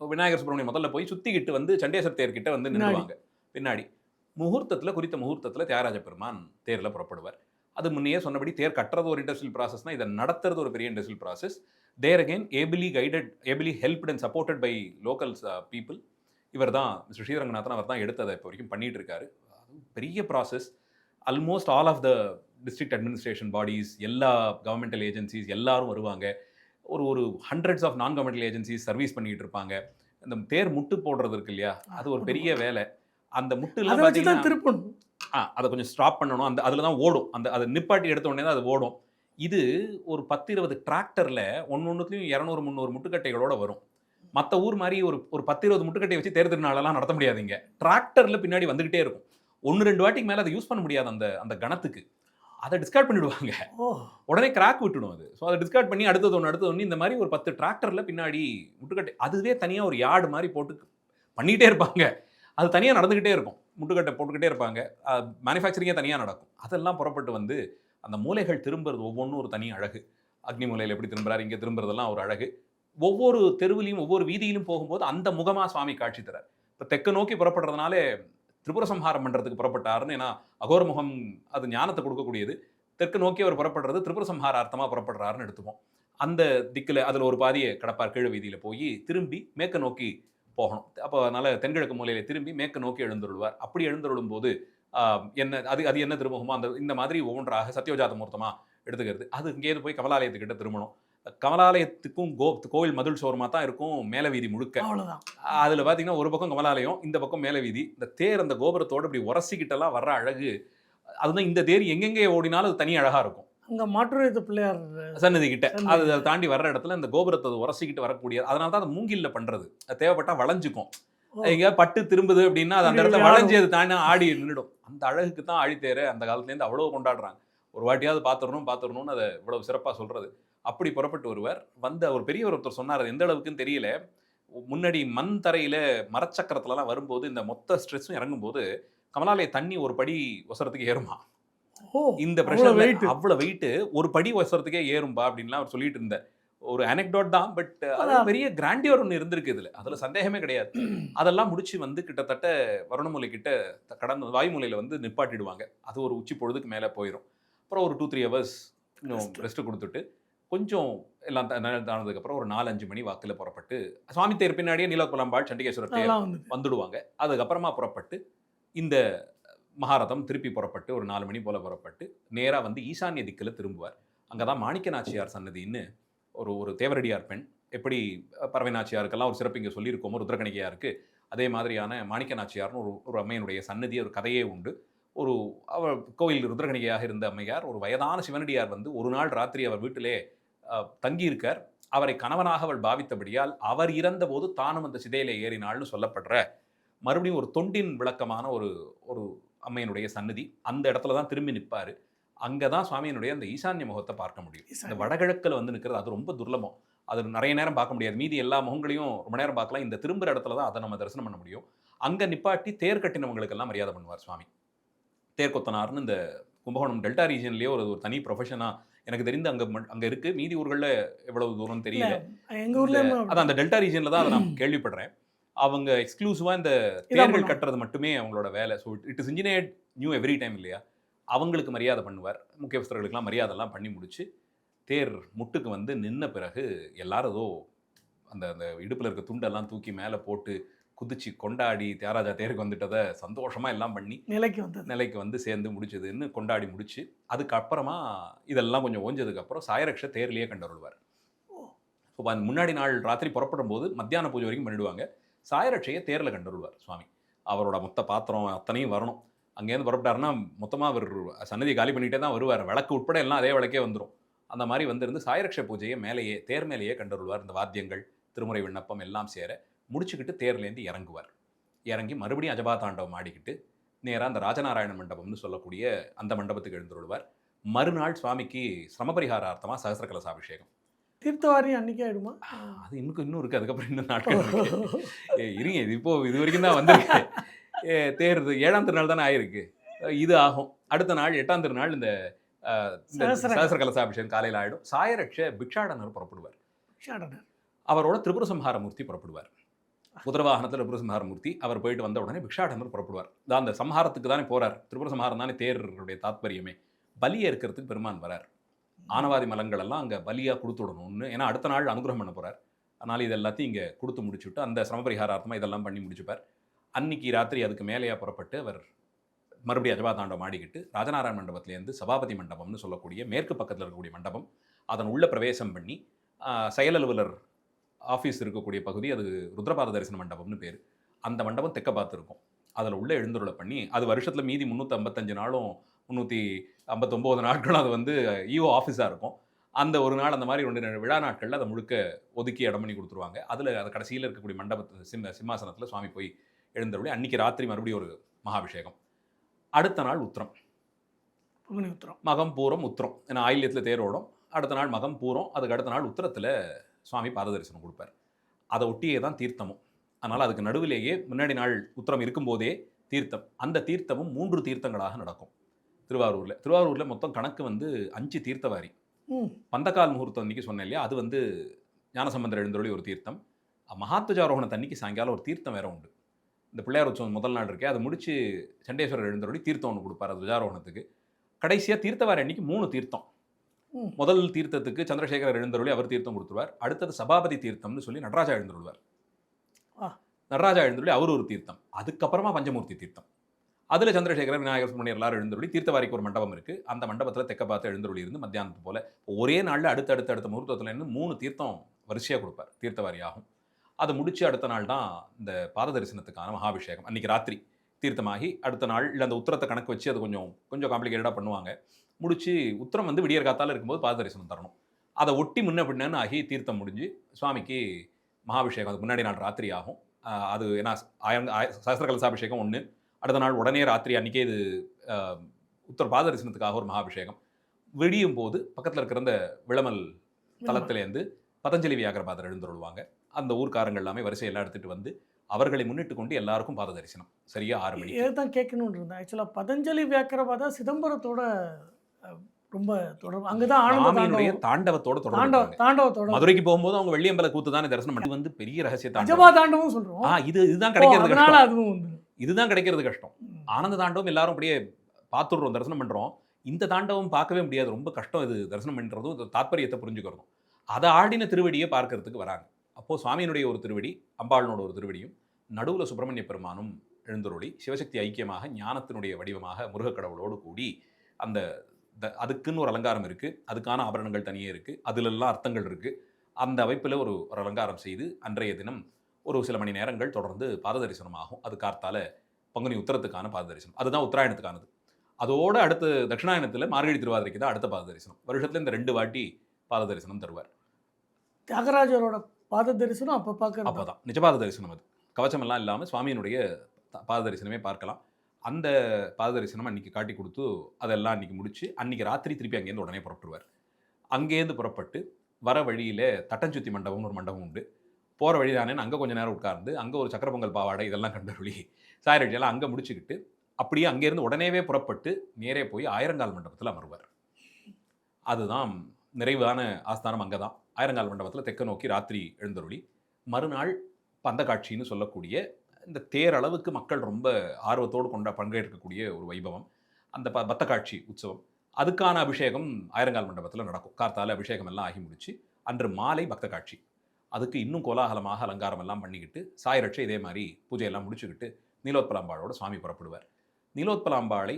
விநாயகர் சுப்பிரமணியம் முதல்ல போய் சுற்றிக்கிட்டு வந்து சண்டேஸ்வரர் தேர்கிட்ட வந்து நின்றுவாங்க பின்னாடி. முகூர்த்தத்தில் குறித்த முகூர்த்தத்தில் தியாகராஜ பெருமான் தேரில் புறப்படுவார். அது முன்னையே சொன்னபடி தேர் கட்டுறது ஒரு இண்டஸ்ட்ரியல் ப்ராசஸ்னா இதை நடத்துறது ஒரு பெரிய industrial process. There again ably helped and supported by locals people. இவர் தான் மிஸ்டர் ஸ்ரீரங்கநாதன், அவர் தான் எடுத்ததை இப்போ வரைக்கும் பண்ணிட்டு இருக்காரு. அது பெரிய process. Almost all of the district administration bodies, எல்லா கவர்மெண்டல் ஏஜென்சிஸ் எல்லாரும் வருவாங்க. ஒரு hundreds of non governmental agencies service பண்ணிட்டு இருப்பாங்க. இந்த தேர் முட்டு போடுறது இருக்கு இல்லையா, அது ஒரு பெரிய வேலை. அந்த முட்டுலாம் பார்த்தீங்கன்னா அதை கொஞ்சம் ஸ்டாப் பண்ணணும். அதில் தான் ஓடும். அதை நிப்பாட்டி எடுத்த உடனே தான் அது ஓடும். இது ஒரு 10-20 டிராக்டரில் ஒன்றுத்துலையும் 200-300 முட்டுக்கட்டைகளோட வரும். மற்ற ஊர் மாதிரி ஒரு 10-20 முட்டுக்கட்டையை வச்சு தேர் திருநாளெல்லாம் நடத்த முடியாதுங்க. டிராக்டரில் பின்னாடி வந்துக்கிட்டே இருக்கும். 1-2 வாட்டிக்கு மேலே அதை யூஸ் பண்ண முடியாது. அந்த கணத்துக்கு அதை டிஸ்கார்ட் பண்ணிவிடுவாங்க. உடனே கிராக் விட்டுடும் அது. ஸோ அதை டிஸ்கார்ட் பண்ணி அடுத்தது ஒன்று இந்த மாதிரி ஒரு 10 டிராக்டரில் பின்னாடி முட்டுக்கட்டை, அதுவே தனியாக ஒரு யார்டு மாதிரி போட்டு பண்ணிகிட்டே இருப்பாங்க. அது தனியாக நடந்துக்கிட்டே இருக்கும். முட்டுக்கட்டை போட்டுக்கிட்டே இருப்பாங்க. மேனுஃபேக்சரிங்கே தனியாக நடக்கும். அதெல்லாம் புறப்பட்டு வந்து அந்த மூலைகள் திரும்புறது ஒவ்வொன்றும் ஒரு தனி அழகு. அக்னி மூலையில் எப்படி திரும்புறாரு, இங்கே திரும்புறதெல்லாம் ஒரு அழகு. ஒவ்வொரு தெருவிலையும் ஒவ்வொரு வீதியிலும் போகும்போது அந்த முகமாக சுவாமி காட்சி தரார். இப்போ தெற்கு நோக்கி புறப்படுறதுனாலே திரிபுர சம்ஹாரம் பண்ணுறதுக்கு புறப்பட்டாருன்னு, ஏன்னா அகோர முகம் அது ஞானத்தை கொடுக்கக்கூடியது. தெற்கு நோக்கி அவர் புறப்படுறது திரிபுர சம்ஹாரார்த்தமாக புறப்படுறாருன்னு எடுத்துப்போம். அந்த திக்கில் அதில் ஒரு பாதியை கடப்பார் கீழ வீதியில் போய் திரும்பி மேற்கு நோக்கி போகணும். அப்போ அதனால் தென்கிழக்கு மூலையில் திரும்பி மேற்கு நோக்கி எழுந்தருள்வார். அப்படி எழுந்தருளும் போது என்ன அது என்ன திருமுகமோ இந்த மாதிரி ஒவ்வொன்றாக சத்யோஜாத மூர்த்தமாக எடுத்துக்கிறது. அது இங்கேயிருந்து போய் கமலாலயத்துக்கிட்ட திரும்பணும். கமலாலயத்துக்கும் கோவில் மதுள் சோரமாக தான் இருக்கும் மேல வீதி முழுக்க. அதில் பார்த்தீங்கன்னா ஒரு பக்கம் கமலாலயம், இந்த பக்கம் மேல வீதி. இந்த தேர் அந்த கோபுரத்தோடு இப்படி உரசிக்கிட்டெல்லாம் வர்ற அழகு, அதுதான் இந்த தேர் எங்கெங்கே ஓடினாலும் அது தனி அழகாக இருக்கும். அங்கே மாற்றுரைத்த பிள்ளையார் சன்னதி கிட்ட அதை தாண்டி வர்ற இடத்துல இந்த கோபுரத்தை உரசிக்கிட்டு வரக்கூடிய, அதனால தான் அது மூங்கில்ல பண்ணுறது. அது தேவைப்பட்டால் வளைஞ்சுக்கும். எங்கேயாவது பட்டு திரும்புது அப்படின்னா அது அந்த இடத்துல வளைஞ்சி அது தானே ஆடி நின்றுடும். அந்த அழகுக்கு தான் ஆழித்தேரை அந்த காலத்துலேருந்து அவ்வளோ கொண்டாடுறாங்க. ஒரு வாட்டியாவது பார்த்துடணும்னு அதை இவ்வளவு சிறப்பாக சொல்கிறது. அப்படி புறப்பட்டு வருவார். ஒரு பெரியவர் ஒருத்தர் சொன்னார், அது எந்த அளவுக்குன்னு தெரியல. முன்னாடி மண் தரையில் மரச்சக்கரத்துலலாம் வரும்போது இந்த மொத்த ஸ்ட்ரெஸ்ஸும் இறங்கும்போது கமலாலய தண்ணி ஒரு படி ஒசரத்துக்கு ஏறுமா. இந்த பிரஷர் அவ்வளோ வெயிட்டு ஒரு படி ஒசரத்துக்கே ஏறும்பா அப்படின்லாம் அவர் சொல்லிட்டு இருந்தார். ஒரு அனெக்டோட் தான், பட் அது பெரிய கிராண்டியோர் ஒன்று இருந்திருக்கு இதில், அதில் சந்தேகமே கிடையாது. அதெல்லாம் முடிச்சு வந்து கிட்டத்தட்ட வருணமூலை கிட்ட கடந்து வாய்மூலையில் வந்து நிப்பாட்டிடுவாங்க. அது ஒரு உச்சி பொழுதுக்கு மேலே போயிடும். அப்புறம் ஒரு 2-3 ஹவர்ஸ் இன்னும் ரெஸ்ட்டு கொடுத்துட்டு கொஞ்சம் எல்லாம் தானதுக்கப்புறம் ஒரு 4-5 மணி வாக்கில் புறப்பட்டு சுவாமி தேர் பின்னாடியே நீலகுலம்பாள் சண்டிகேஸ்வரர் தேர் அதெல்லாம் வந்தது. வந்துடுவாங்க. அதுக்கப்புறமா புறப்பட்டு இந்த மகாரதம் திருப்பி புறப்பட்டு ஒரு 4 மணி போல புறப்பட்டு நேரா வந்து ஈசான்ய திக்கில் திரும்புவார். அங்கே தான் மாணிக்க நாச்சியார் சன்னதின்னு ஒரு ஒரு தேவரடியார் பெண், எப்படி பறவை நாச்சியாருக்கெல்லாம் ஒரு சிறப்பு இங்கே சொல்லியிருக்கோமோ ருத்ரகணிகையாருக்கு, அதே மாதிரியான மாணிக்க நாச்சியார்னு ஒரு ஒரு அம்மையினுடைய சன்னதி, ஒரு கதையே உண்டு. ஒரு அவர் கோயில் ருத்ரகணிகையாக இருந்த அம்மையார், ஒரு வயதான சிவனடியார் வந்து ஒரு நாள் ராத்திரி அவர் வீட்டிலே தங்கியிருக்கார். அவரை கணவனாக அவள் பாவித்தபடியால் அவர் இறந்தபோது தானும் அந்த சிதையிலே ஏறினாள்னு சொல்லப்படுற மறுபடியும் ஒரு தொண்டின் விளக்கமான ஒரு ஒரு அம்மையினுடைய சன்னதி. அந்த இடத்துல தான் திரும்பி நிற்பார். அங்கே தான் சுவாமியினுடைய அந்த ஈசான்ய முகத்தை பார்க்க முடியும். இந்த வடகிழக்கில் வந்து நிற்கிறது அது ரொம்ப துர்லபம். அது நிறைய நேரம் பார்க்க முடியாது. மீதி எல்லா முகங்களையும் ரொம்ப நேரம் பார்க்கலாம். இந்த திரும்புகிற இடத்துல தான் அதை நம்ம தரிசனம் பண்ண முடியும். அங்கே நிப்பாட்டி தேர் கட்டினவங்களுக்கெல்லாம் மரியாதை பண்ணுவார் சுவாமி. தேர் கொத்தனார்னு இந்த கும்பகோணம் டெல்டா ரீஜன்லேயே ஒரு ஒரு தனி ப்ரொஃபஷனாக எனக்கு தெரிந்து அங்கே இருக்குது. மீதி ஊர்களில் எவ்வளவு தூரம் தெரியல. எங்கள் ஊரில் அதான் அந்த டெல்டா ரீஜனில் தான் அதை நான் கேள்விப்படுறேன். அவங்க எக்ஸ்க்ளூசிவாக இந்த தேர்கள் கட்டுறது மட்டுமே அவங்களோட வேலை. So it is engineered new every time இல்லையா? அவங்களுக்கு மரியாதை பண்ணுவார். முக்கியஸ்தர்களுக்கெல்லாம் மரியாதைலாம் பண்ணி முடிச்சு தேர் முட்டுக்கு வந்து நின்ன பிறகு எல்லாரும் ஏதோ அந்த அந்த இடுப்பில் இருக்க துண்டெல்லாம் தூக்கி மேலே போட்டு குதிச்சு கொண்டாடி தியாகராஜா தேருக்கு வந்துட்டதை சந்தோஷமாக எல்லாம் பண்ணி நிலைக்கு வந்து சேர்ந்து முடிச்சதுன்னு கொண்டாடி முடிச்சு அதுக்கப்புறமா இதெல்லாம் கொஞ்சம் ஓஞ்சதுக்கப்புறம் சாயரக்ஷ தேர்லேயே கண்டருள்வார். ஸோ அந்த முன்னாடி நாள் ராத்திரி புறப்படும் போது மத்தியான பூஜை வரைக்கும் பண்ணிடுவாங்க. சாயரட்சையை தேரில் கண்டருள்வார் சுவாமி. அவரோட மொத்த பாத்திரம் அத்தனையும் வரணும். அங்கேருந்து புறப்பட்டாருன்னா மொத்தமாக அவர் சன்னதியை காலி பண்ணிகிட்டே தான் வருவார். விளக்கு உட்பட எல்லாம் அதே விளக்கே வந்துடும். அந்த மாதிரி வந்திருந்து சாயரக்ஷ பூஜையை மேலேயே தேர் மேலேயே கண்டருள்வார். இந்த வாத்தியங்கள் திருமுறை விண்ணப்பம் எல்லாம் சேர முடிச்சுக்கிட்டு தேர்லேருந்து இறங்குவார். இறங்கி மறுபடியும் அஜபா தாண்டவம் ஆடிக்கிட்டு நேராக அந்த ராஜநாராயண மண்டபம்னு சொல்லக்கூடிய அந்த மண்டபத்துக்கு எழுந்துருள்வார். மறுநாள் சுவாமிக்கு சிரமபரிகாரார்த்தமாக சகஸ்ர கலசாபிஷேகம். தீர்த்தவாரி அன்னைக்கே ஆயிடுமா? அது இன்னும் இருக்குது. அதுக்கப்புறம் இன்னும் நாட்கள் இருங்க. இது இப்போது இது வரைக்கும் தான் வந்திருக்கு. தேர் 7ஆம் திருநாள் தானே ஆயிருக்கு. இது ஆகும். அடுத்த நாள் 8ஆம் திருநாள் இந்த சகஸ்ர கலசாபிஷேகம் காலையில் ஆகிடும். சாயரட்ச பிக்ஷாடனர் புறப்படுவார். அவரோட திரிபுர சம்ஹாரமூர்த்தி புறப்படுவார். குதிரவாகனத்தில் திரிபுர சம்ஹாரமூர்த்தி அவர் போயிட்டு வந்த உடனே பிக்ஷாடனர் புறப்படுவார். தான் அந்த சம்ஹாரத்துக்கு தானே போகிறார். திரிபுர சம்ஹாரம் தானே தேருடைய தாத்பரியமே. பலியை இருக்கிறதுக்கு பெருமான் வரார். ஆனவாதி மலங்கள் எல்லாம் அங்கே பலியாக கொடுத்து விடணும்னு. ஏன்னா அடுத்த நாள் அனுகிரகம் பண்ண போகிறார். அதனால் இது எல்லாத்தையும் இங்கே கொடுத்து முடிச்சுட்டு அந்த சிரமபரிகாரார்த்தமாக இதெல்லாம் பண்ணி முடிச்சுப்பார். அன்னைக்கு ராத்திரி அதுக்கு மேலேயா புறப்பட்டு அவர் மறுபடியும் அஜபா தாண்டவம் ஆடிக்கிட்டு ராஜநாராயண மண்டபத்திலேருந்து சபாபதி மண்டபம்னு சொல்லக்கூடிய மேற்கு பக்கத்தில் இருக்கக்கூடிய மண்டபம், அதன் உள்ள பிரவேசம் பண்ணி செயல் அலுவலர் ஆஃபீஸ் இருக்கக்கூடிய பகுதி, அது ருத்ரபாத தரிசன மண்டபம்னு பேர். அந்த மண்டபம் தெற்க பார்த்து இருக்கும். அதில் உள்ள எழுந்துருளை பண்ணி அது வருஷத்தில் மீதி 355 நாளும் 359 நாட்களும் அது வந்து ஈஓ ஆஃபீஸாக இருக்கும். அந்த ஒரு நாள் அந்த மாதிரி 2 விழா நாட்களில் அதை முழுக்க ஒதுக்கி இடம் பண்ணி கொடுத்துருவாங்க. அதில் அது கடைசியில் இருக்கக்கூடிய மண்டபத்து சிம்மாசனத்தில் சுவாமி போய் எழுந்தருளி அன்றைக்கி ராத்திரி மறுபடியும் ஒரு மகாபிஷேகம். அடுத்த நாள் உத்திரம், மகம் பூரம் உத்திரம். ஏன்னா ஆயில்யத்தில் தேரோடும். அடுத்த நாள் மகம் பூரம், அதுக்கு அடுத்த நாள் உத்திரத்தில் சுவாமி பாத தரிசனம் கொடுப்பார். அதை ஒட்டியே தான் தீர்த்தமும். அதனால் அதுக்கு நடுவிலேயே முன்னாடி நாள் உத்திரம் இருக்கும்போதே தீர்த்தம். அந்த தீர்த்தமும் 3 தீர்த்தங்களாக நடக்கும் திருவாரூரில் மொத்தம் கணக்கு வந்து 5 தீர்த்தவாரி. பந்தக்கால் முகூர்த்தம் அன்றைக்கி சொன்னேன் இல்லையா, அது வந்து ஞானசம்பந்தர் எழுந்தருளி ஒரு தீர்த்தம். மகாத்வஜாரோகணத்து அன்னைக்கு சாயங்காலம் ஒரு தீர்த்தம் வேறு உண்டு. இந்த பிள்ளையார் உற்சவம் முதல் நாள் இருக்கே, அதை முடித்து சண்டேஸ்வரர் எழுந்தருளி தீர்த்தம் ஒன்று கொடுப்பார் அது துவஜாரோகணத்துக்கு. கடைசியாக தீர்த்தவாரி அன்னைக்கு 3 தீர்த்தம். முதல் தீர்த்தத்துக்கு சந்திரசேகரர் எழுந்தருளி அவர் தீர்த்தம் கொடுத்துருவார். அடுத்தது சபாபதி தீர்த்தம்னு சொல்லி நடராஜா எழுந்தருள்வார். நடராஜா எழுந்தருளி அவர் ஒரு தீர்த்தம். அதுக்கப்புறமா பஞ்சமூர்த்தி தீர்த்தம். அதில் சந்திரசேகரர், விநாயகர், சுப்பிரமணியர் எல்லாரும் எழுந்தருளி தீர்த்தவாரிக்கு ஒரு மண்டபம் இருக்குது. அந்த மண்டபத்தில் தெற்க பார்த்து எழுந்தருளி இருந்து மத்தியானத்து போல் ஒரே நாளில் அடுத்த முகூர்த்தத்தில் இருந்து 3 தீர்த்தம் வரிசையாக கொடுப்பார். தீர்த்தவாரி ஆகும். அதை முடித்து அடுத்த நாள் தான் இந்த பாத தரிசனத்துக்கான மகாபிஷேகம். அன்றைக்கி ராத்திரி தீர்த்தமாகி அடுத்த நாள் இல்லை அந்த உத்திரத்தை கணக்கு வச்சு அது கொஞ்சம் காம்ப்ளிகேட்டடாக பண்ணுவாங்க. முடித்து உத்திரம் வந்து விடியற் காத்தால் இருக்கும்போது பாத தரிசனம் தரணும். அதை ஒட்டி பின்னன்னு ஆகி தீர்த்தம் முடிஞ்சு சுவாமிக்கு மகாபிஷேகம் அதுக்கு முன்னாடி நாள் ராத்திரி ஆகும். அது ஏன்னா சகஸ்ர கலசாபிஷேகம் ஒன்று, அடுத்த நாள் உடனே ராத்திரி அன்றைக்கே இது உத்தர பாத தரிசனத்துக்காக ஒரு மகாபிஷேகம். விடியும் போது பக்கத்தில் இருக்கிற அந்த விளமல் தலத்திலேருந்து பதஞ்சலி வியாகரபாதர் எழுந்துருவாங்க. அந்த ஊர்க்காரங்கள் எல்லாமே வரிசையெல்லாம் எடுத்துகிட்டு வந்து அவர்களை முன்னிட்டு கொண்டு எல்லாருக்கும் பாத தரிசனம் சரியா 6 மணி. இதுதான் கேட்கணும்னு இருந்தேன். ஆக்சுவலாக பதஞ்சலி வியாகரபாதா சிதம்பரத்தோட ரொம்ப தொடர்பு. அங்கதான் ஆனந்தனுடைய தாண்டவத்தோட தொடர்பு. மதுரைக்கு போகும்போது அவங்க வெள்ளியம்பல கூத்து தானே தரிசனம் பண்ணி வந்து பெரிய ரகசிய தாண்டவம் சொல்றோம். இதுதான் கிடைக்கிறது கஷ்டம். இதுதான் கிடைக்கிறது கஷ்டம். ஆனந்த தாண்டவம் எல்லாரும் அப்படியே பார்த்துடுறோம், தரிசனம் பண்றோம். இந்த தாண்டவம் பார்க்கவே முடியாது, ரொம்ப கஷ்டம் இது தரிசனம் பண்ணுறதும், இந்த தாத்பரியத்தை புரிஞ்சுக்கிறதும். அதை ஆடின திருவடியை பார்க்கறதுக்கு வராங்க. அப்போது சுவாமியினுடைய ஒரு திருவடி, அம்பாளினோட ஒரு திருவடியும், நடுவில் சுப்பிரமணிய பெருமானும் எழுந்தருளி சிவசக்தி ஐக்கியமாக ஞானத்தினுடைய வடிவமாக முருகக்கடவுளோடு கூடி அந்த அதுக்குன்னு ஒரு அலங்காரம் இருக்குது, அதுக்கான ஆபரணங்கள் தனியே இருக்குது, அதிலெல்லாம் அர்த்தங்கள் இருக்குது. அந்த அமைப்பில் ஒரு ஒரு அலங்காரம் செய்து அன்றைய தினம் ஒரு சில மணி நேரங்கள் தொடர்ந்து பாத தரிசனம் ஆகும். அது கார்த்தால பங்குனி உத்தரத்துக்கான பாத தரிசனம், அதுதான் உத்தராயணத்துக்கானது. அதோட அடுத்து தட்சிணாயனத்தில் மார்கழி திருவாதிரைக்கு தான் அடுத்த பாத தரிசனம். வருஷத்தில் இந்த 2 வாட்டி பாத தரிசனம் தருவார். தியாகராஜரோட பாத தரிசனம் அப்போ பார்க்குறது அப்போ தான் நிஜபாத தரிசனம். அது கவச்சமெல்லாம் இல்லாமல் சுவாமியினுடைய பாத தரிசனமே பார்க்கலாம். அந்த பாத தரிசனம் அன்றைக்கி காட்டி கொடுத்து அதெல்லாம் அன்றைக்கி முடித்து அன்றைக்கி ராத்திரி திருப்பி அங்கேருந்து உடனே புறப்பட்டுருவார். அங்கேருந்து புறப்பட்டு வர வழியில் தட்டஞ்சுத்தி மண்டபம்னு ஒரு மண்டபம் உண்டு. போகிற வழி தானே அங்கே கொஞ்சம் நேரம் உட்கார்ந்து அங்கே ஒரு சக்கர பொங்கல் பாவாடை இதெல்லாம் கண்டருளி சாயரட்டியெல்லாம் அங்கே முடிச்சுக்கிட்டு அப்படியே அங்கேருந்து உடனேவே புறப்பட்டு நேரே போய் ஆயிரங்கால் மண்டபத்தில் அமர்வார். அதுதான் நிறைவான ஆஸ்தானம். அங்கே தான் ஆயிரங்கால் மண்டபத்தில் தெற்க நோக்கி ராத்திரி எழுந்தருளி மறுநாள் பந்தக்காட்சின்னு சொல்லக்கூடிய இந்த தேரளவுக்கு மக்கள் ரொம்ப ஆர்வத்தோடு பங்கேற்கக்கூடிய ஒரு வைபவம் அந்த பத்தக்காட்சி உற்சவம். அதுக்கான அபிஷேகம் ஆயிரங்கால் மண்டபத்தில் நடக்கும். கார்த்தால அபிஷேகம் எல்லாம் ஆகி முடிச்சு அன்று மாலை பக்த காட்சி. அதுக்கு இன்னும் கோலாகலமாக அலங்காரம் எல்லாம் பண்ணிக்கிட்டு சாயரட்சை இதே மாதிரி பூஜையெல்லாம் முடிச்சுக்கிட்டு நீலோத்பலாம்பாளோட சுவாமி புறப்படுவார். நீலோத்பலாம்பாளை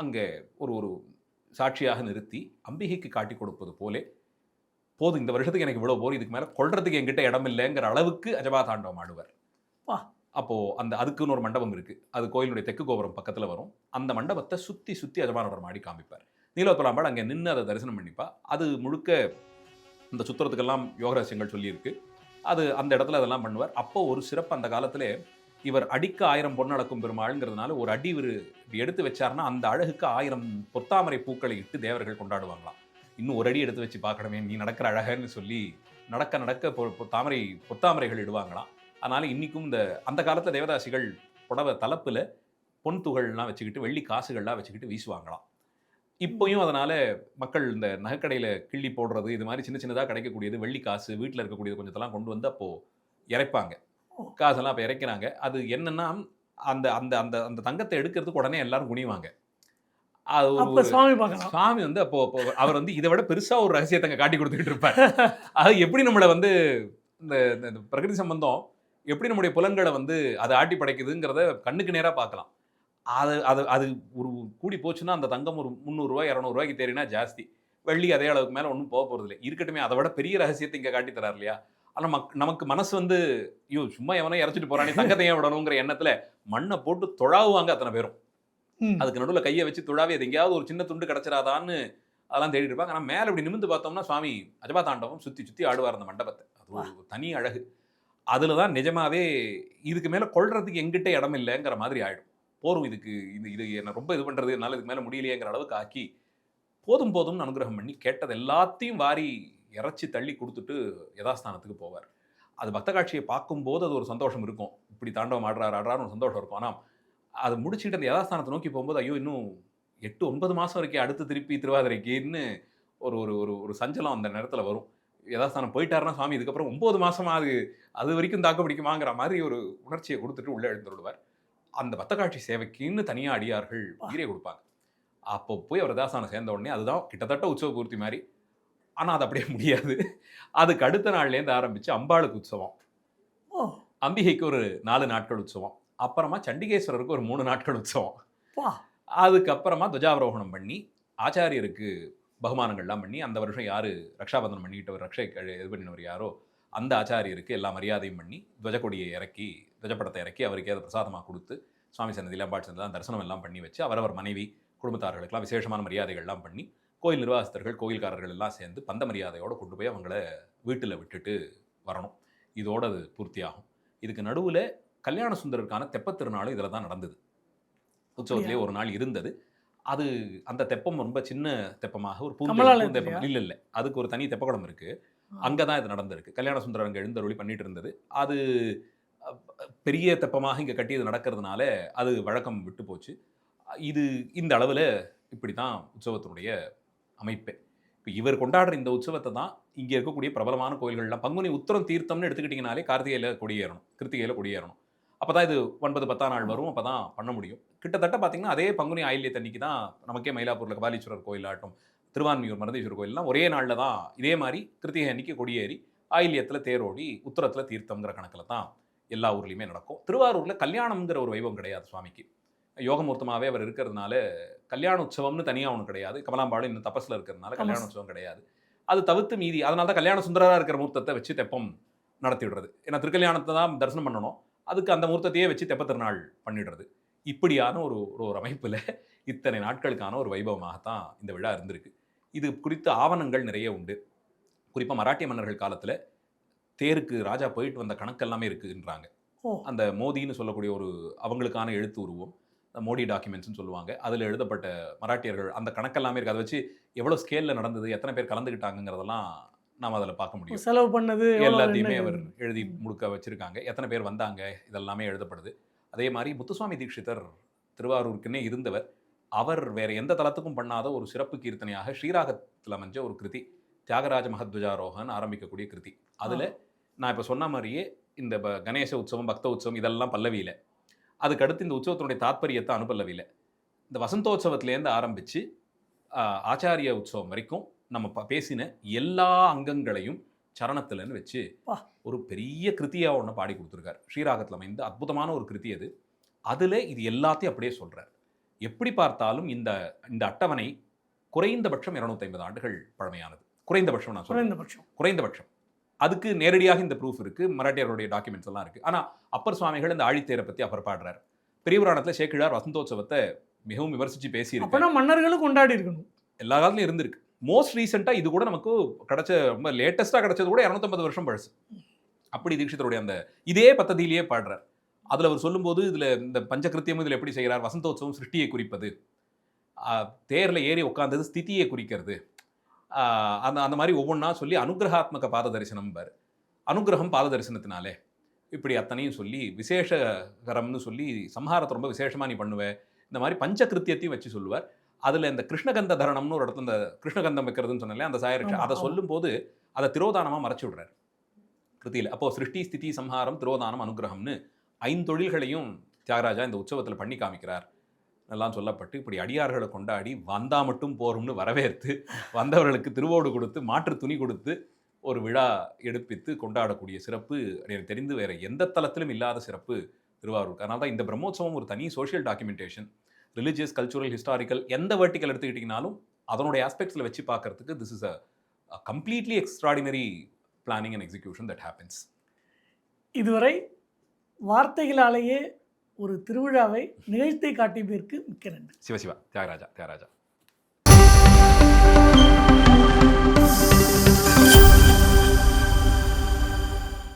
அங்கே ஒரு சாட்சியாக நிறுத்தி அம்பிகைக்கு காட்டி கொடுப்பது போலே, போதும் இந்த வருஷத்துக்கு எனக்கு இவ்வளோ போர், இதுக்கு மேலே கொள்றதுக்கு என்கிட்ட இடம் இல்லைங்கிற அளவுக்கு அஜபா தாண்டவம் ஆடுவார். அப்போது அதுக்குன்னு ஒரு மண்டபம் இருக்குது. அது கோயிலுடைய தெற்கு கோபுரம் பக்கத்தில் வரும். அந்த மண்டபத்தை சுற்றி சுற்றி அஜபானவர் மாடி காமிப்பார். நீலோத்பலாம்பாள் அங்கே நின்று அதை தரிசனம் பண்ணிப்பா. அது முழுக்க இந்த சுத்திரத்துக்கெல்லாம் யோகரகசியங்கள் சொல்லியிருக்கு. அது அந்த இடத்துல அதெல்லாம் பண்ணுவார். அப்போ ஒரு சிறப்பு அந்த காலத்திலே இவர் அடிக்க 1000 பொன் அளக்கும் பெருமாள்ங்கிறதுனால ஒரு அடி இவர் எடுத்து வச்சார்னா அந்த அழகுக்கு 1000 பொத்தாமரை பூக்களை இட்டு தேவர்கள் கொண்டாடுவாங்களாம். இன்னும் ஒரு அடி எடுத்து வச்சு பார்க்கணுமே நீ நடக்கிற அழகன்னு சொல்லி நடக்க நடக்க பொத்தாமரைகள் இடுவாங்களாம். அதனால் இன்றைக்கும் அந்த காலத்தில் தேவதாசிகள் புடவை தலைப்பில் பொன் துகள்லாம் வச்சுக்கிட்டு வெள்ளி காசுகள்லாம் வச்சுக்கிட்டு வீசுவாங்களாம். இப்போயும் அதனால் மக்கள் இந்த நகைக்கடையில் கிள்ளி போடுறது இது மாதிரி சின்ன சின்னதாக கிடைக்கக்கூடியது வெள்ளி காசு வீட்டில் இருக்கக்கூடியது கொஞ்சத்தெல்லாம் கொண்டு வந்து அப்போது இறைப்பாங்க. காசெல்லாம் அப்போ இறைக்கிறாங்க. அது என்னென்னா அந்த அந்த அந்த அந்த தங்கத்தை எடுக்கிறதுக்கு உடனே எல்லாரும் குனிவாங்க. அது ஒரு சுவாமி வந்து அப்போ அவர் வந்து இதை விட பெருசாக ஒரு ரகசியத்தை அங்கே காட்டி கொடுத்துக்கிட்டு இருப்பார். அது எப்படி நம்மளை வந்து இந்த பிரகிருதி சம்பந்தம் எப்படி நம்முடைய புலன்களை வந்து அதை ஆட்டி படைக்குதுங்கிறத கண்ணுக்கு நேராக பார்க்கலாம். அது ஒரு கூடி போச்சுன்னா அந்த தங்கம் ஒரு 300 ரூபாய் 200 ரூபாய்க்கு தேறினா ஜாஸ்தி, வெள்ளி அதே அளவுக்கு மேலே ஒன்றும் போக போகிறது இல்லை. இருக்கட்டுமே அதை விட பெரிய ரகசியத்தை இங்கே காட்டி தரார் இல்லையா. ஆனால் நமக்கு மனசு வந்து ஐயோ சும்மா எவனோ இறச்சிட்டு போகிறானே தங்கத்தையே விடணுங்கிற எண்ணத்தில் மண்ணை போட்டு தொழாவுவாங்க அத்தனை பேரும். அதுக்கு நடுவில் கையை வச்சு தொழாவி அது எங்கேயாவது ஒரு சின்ன துண்டு கிடச்சிடாதான்னு அதெல்லாம் தேடிட்டு இருப்பாங்க. ஆனால் மேலே இப்படி நிமிந்து பார்த்தோம்னா சுவாமி அஜபா தாண்டவம் சுற்றி சுற்றி ஆடுவார் அந்த மண்டபத்தை. அது ஒரு தனி அழகு. அதில் தான் நிஜமாவே இதுக்கு மேலே கொள்றதுக்கு எங்கிட்ட இடம் இல்லைங்கிற மாதிரி ஆகிடும். போரும் இதுக்கு இது என்ன ரொம்ப இது பண்ணுறது என்னால் இதுக்கு மேலே முடியலையேங்கிற அளவுக்கு ஆக்கி போதும்னு அனுகிரகம் பண்ணி கேட்டது எல்லாத்தையும் வாரி இறச்சி தள்ளி கொடுத்துட்டு யதாஸ்தானத்துக்கு போவார். அது பக்த காட்சியை பார்க்கும்போது அது ஒரு சந்தோஷம் இருக்கும். இப்படி தாண்டவம் ஆடுறாருன்னு ஒரு சந்தோஷம் இருக்கும். ஆனால் அது முடிச்சுட்டு அந்த யதாஸ்தானத்தை நோக்கி போகும்போது ஐயோ இன்னும் 8-9 மாதம் வரைக்கும் அடுத்து திருப்பி திருவாதிரைக்குன்னு ஒரு ஒரு ஒரு சஞ்சலம் அந்த நேரத்தில் வரும். யதாஸ்தானம் போயிட்டாருன்னா சுவாமி இதுக்கப்புறம் 9 மாதமாக அது வரைக்கும் தாக்கு பிடிக்குமாங்கிற மாதிரி ஒரு உணர்ச்சியை கொடுத்துட்டு உள்ளே எழுந்துடுவார். அந்த பக்த காட்சி சேவைக்குன்னு தனியாக அடியார்கள் உயிரை கொடுப்பாங்க. அப்போ போய் அவர் யதாஸ்தானம் சேர்ந்த உடனே அதுதான் கிட்டத்தட்ட உற்சவ பூர்த்தி மாதிரி. ஆனால் அது அப்படியே முடியாது. அதுக்கு அடுத்த நாள்லேருந்து ஆரம்பித்து அம்பாளுக்கு உற்சவம், அம்பிகைக்கு ஒரு 4 நாட்கள் உற்சவம், அப்புறமா சண்டிகேஸ்வரருக்கு ஒரு 3 நாட்கள் உற்சவம், அதுக்கப்புறமா துவஜாரோகணம் பண்ணி ஆச்சாரியருக்கு பகுமானங்கள்லாம் பண்ணி அந்த வருஷம் யார் ரக்ஷாபந்தனம் பண்ணிக்கிட்டவர் ரக்ஷை இது பண்ணினவர் யாரோ அந்த ஆச்சாரியருக்கு எல்லா மரியாதையும் பண்ணி துவஜக்கொடியை இறக்கி துவஜப்படத்தை இறக்கி அவருக்கு அதை பிரசாதமாக கொடுத்து சுவாமி சன்னதியில் அம்பாள் சன்னதிலாம் தரிசனம் எல்லாம் பண்ணி வச்சு அவரவர் மனைவி குடும்பத்தார்களுக்கெல்லாம் விசேஷமான மரியாதைகள்லாம் பண்ணி கோயில் நிர்வாகஸ்தர்கள் கோயில்காரர்கள் எல்லாம் சேர்ந்து பந்த மரியாதையோடு கொண்டு போய் அவங்கள வீட்டில் விட்டுட்டு வரணும். இதோடு அது பூர்த்தியாகும். இதுக்கு நடுவில் கல்யாண சுந்தரருக்கான தெப்பத் திருநாளும் இதில் தான் நடந்தது. உற்சவத்திலே ஒரு நாள் இருந்தது. அது அந்த தெப்பம் ரொம்ப சின்ன தெப்பமாக ஒரு பூந்தெப்பம் இல்லை, அதுக்கு ஒரு தனி தெப்பக்குளம் இருக்குது. அங்கே தான் இது நடந்திருக்கு. கல்யாண சுந்தரர் அங்கே எழுந்தருளி பண்ணிட்டு இருந்தது. அது பெரிய தெப்பமாக இங்கே கட்டியது நடக்கிறதுனால அது வழக்கம் விட்டு போச்சு. இது இந்த அளவில் இப்படி தான் உற்சவத்தினுடைய அமைப்பே. இப்போ இவர் கொண்டாடுற இந்த உற்சவத்தை தான் இங்கே இருக்கக்கூடிய பிரபலமான கோயில்கள்லாம் பங்குனி உத்திரம் தீர்த்தம்னு எடுத்துக்கிட்டிங்கனாலே கார்த்திகையில் கொடியேறணும், கிருத்திகையில் கொடியேறணும். அப்போ தான் இது 9, 10ஆம் நாள் வரும், அப்போ தான் பண்ண முடியும். கிட்டத்தட்ட பார்த்தீங்கன்னா அதே பங்குனி ஆயில்யத்தன்னைக்கு தான் நமக்கே மயிலாப்பூரில் கபாலீஸ்வரர் கோயிலாகட்டும், திருவான்மியூர் மருதீஸ்வரர் கோயில்லாம் ஒரே நாளில் தான் இதே மாதிரி கிருத்திகை அன்னைக்கு கொடியேறி ஆயில்யத்தில் தேரோடி உத்தரத்தில் தீர்த்தம்ங்கிற கணக்கில் தான் எல்லா ஊர்லேயுமே நடக்கும். திருவாரூரில் கல்யாணம்ங்கிற ஒரு வைபவம் கிடையாது சுவாமிக்கு. யோகமூர்த்தமாகவே அவர் இருக்கிறதுனால கல்யாண உற்சவம்னு தனியாக ஒன்று கிடையாது. கமலாம்பாளும் இன்னும் தபஸில் இருக்கிறதுனால கல்யாண உற்சவம் கிடையாது. அது தவிர்த்து மீதி அதனால தான் கல்யாண சுந்தரராக இருக்கிற மூர்த்தத்தை வச்சு தெப்பம் நடத்தி விடுறது. ஏன்னா திருக்கல்யாணத்தை தான் தரிசனம் பண்ணணும், அதுக்கு அந்த மூர்த்தத்தையே வச்சு தெப்ப திருநாள் பண்ணிடுறது. இப்படியான ஒரு ஒரு அமைப்பில் இத்தனை நாட்களுக்கான ஒரு வைபவமாகத்தான் இந்த விழா இருந்திருக்கு. இது குறித்த ஆவணங்கள் நிறைய உண்டு. குறிப்பாக மராட்டிய மன்னர்கள் காலத்தில் தேருக்கு ராஜா போயிட்டு வந்த கணக்கெல்லாமே இருக்குன்றாங்க. அந்த மோதின்னு சொல்லக்கூடிய ஒரு அவங்களுக்கான எழுத்து உருவம், மோடி டாக்குமெண்ட்ஸ்னு சொல்லுவாங்க, அதில் எழுதப்பட்ட மராட்டியர்கள் அந்த கணக்கெல்லாமே இருக்குது. அதை வச்சு எவ்வளோ ஸ்கேலில் நடந்தது, எத்தனை பேர் கலந்துக்கிட்டாங்கிறதெல்லாம் நாம் அதில் பார்க்க முடியும். செலவு பண்ணது எல்லாத்தையுமே அவர் எழுதி முழுக்க வச்சுருக்காங்க. எத்தனை பேர் வந்தாங்க இதெல்லாமே எழுதப்படுது. அதே மாதிரி முத்துசுவாமி தீட்சிதர் திருவாரூருக்குன்னே இருந்தவர். அவர் வேறு எந்த தளத்துக்கும் பண்ணாத ஒரு சிறப்பு கீர்த்தனையாக ஸ்ரீராகத்தில் அமைஞ்ச ஒரு கிருதி தியாகராஜ மகத்வஜாரோகன் ஆரம்பிக்கக்கூடிய கிருதி. அதில் நான் இப்போ சொன்ன மாதிரியே இந்த கணேச உற்சவம், பக்த உற்சவம் இதெல்லாம் பல்லவியில், அதுக்கடுத்து இந்த உற்சவத்தினுடைய தாத்பரியத்தை அனுபல்லவியில், இந்த வசந்தோற்சவத்திலேருந்து ஆரம்பித்து ஆச்சாரிய உற்சவம் வரைக்கும் நம்ம பேசின எல்லா அங்கங்களையும் சரணத்தில்னு வச்சு ஒரு பெரிய கிருத்தியாக ஒன்று பாடி கொடுத்துருக்கார். ஸ்ரீராகத்தில் அமைந்த அற்புதமான ஒரு கிருத்தி அது. அதில் இது எல்லாத்தையும் அப்படியே சொல்கிறார். எப்படி பார்த்தாலும் இந்த இந்த அட்டவணை குறைந்தபட்சம் 250 ஆண்டுகள் பழமையானது. குறைந்தபட்சம் நான் சொல்றேன், குறைந்தபட்சம். அதுக்கு நேரடியாக இந்த ப்ரூஃப் இருக்குது, மராட்டியர்களுடைய டாக்குமெண்ட்ஸ் எல்லாம் இருக்குது. ஆனால் அப்பர் சுவாமிகள் இந்த ஆழித்தேரை பற்றி அப்பர் பாடுறார். பெரிய புராணத்தில் சேக்கிழார் வசந்தோற்சவத்தை மிகவும் விமர்சித்து பேசியிருக்கு. மன்னர்களும் கொண்டாடி இருக்கணும், எல்லா காலத்துலையும் இருந்திருக்கு. மோஸ்ட் ரீசெண்டாக இது கூட நமக்கு கிடைச்ச ரொம்ப லேட்டஸ்ட்டாக கிடைச்சது கூட 250 வருஷம் பழசு. அப்படி தீட்சிதருடைய அந்த இதே பத்ததியிலேயே பாடுறார். அதில் அவர் சொல்லும்போது இதில் இந்த பஞ்சகிருத்தியம் இதில் எப்படி செய்கிறார், வசந்தோற்சவம் சிருஷ்டியை குறிப்பது, தேரில் ஏறி உட்காந்தது ஸ்திதியை குறிக்கிறது, அந்த அந்த மாதிரி ஒவ்வொன்றா சொல்லி அனுகிரகாத்மக பாத தரிசனம் பார், அனுகிரகம் பாத தரிசனத்தினாலே இப்படி அத்தனையும் சொல்லி விசேஷகரம்னு சொல்லி சம்ஹாரத்தை ரொம்ப விசேஷமாக நீ பண்ணுவேன், இந்த மாதிரி பஞ்சகிருத்தியத்தையும் வச்சு சொல்லுவார். அதில் இந்த கிருஷ்ணகந்த தரணம்னு ஒரு இடத்துல இந்த கிருஷ்ணகந்தம் வைக்கிறதுன்னு சொன்னாலே அந்த சாயரட்சா, அதை சொல்லும்போது அதை திரோதானமாக மறைச்சி விடுறார் கிருத்தியில். அப்போது சிருஷ்டி ஸ்திதி சம்ஹாரம் திரோதானம் அனுகிரகம்னு 5 தொழில்களையும் தியாகராஜா இந்த உற்சவத்தில் பண்ணி காமிக்கிறார் எல்லாம் சொல்லப்பட்டு, இப்படி அடியார்களை கொண்டாடி வந்தா மட்டும் போரும்னு வரவேற்று வந்தவர்களுக்கு திருவோடு கொடுத்து மாற்று துணி கொடுத்து ஒரு விழா எடுப்பித்து கொண்டாடக்கூடிய சிறப்பு எனக்கு தெரிந்து வேறு எந்த தளத்திலும் இல்லாத சிறப்பு திருவாரூர். அதனால தான் இந்த பிரம்மோற்சவம் ஒரு தனி social documentation, religious, cultural, historical, எந்த வெர்டிக்கல் எடுத்துக்கிட்டிங்கனாலும் அதனுடைய ஆஸ்பெக்ட்ஸில் வச்சு பார்க்கறதுக்கு this is a completely extraordinary planning and execution that happens. இதுவரை வார்த்தைகளாலேயே ஒரு திருவிழாவை நிகழ்த்தி காட்டியதற்கு மிக்க நன்றி. சிவசிவா. தியாகராஜா.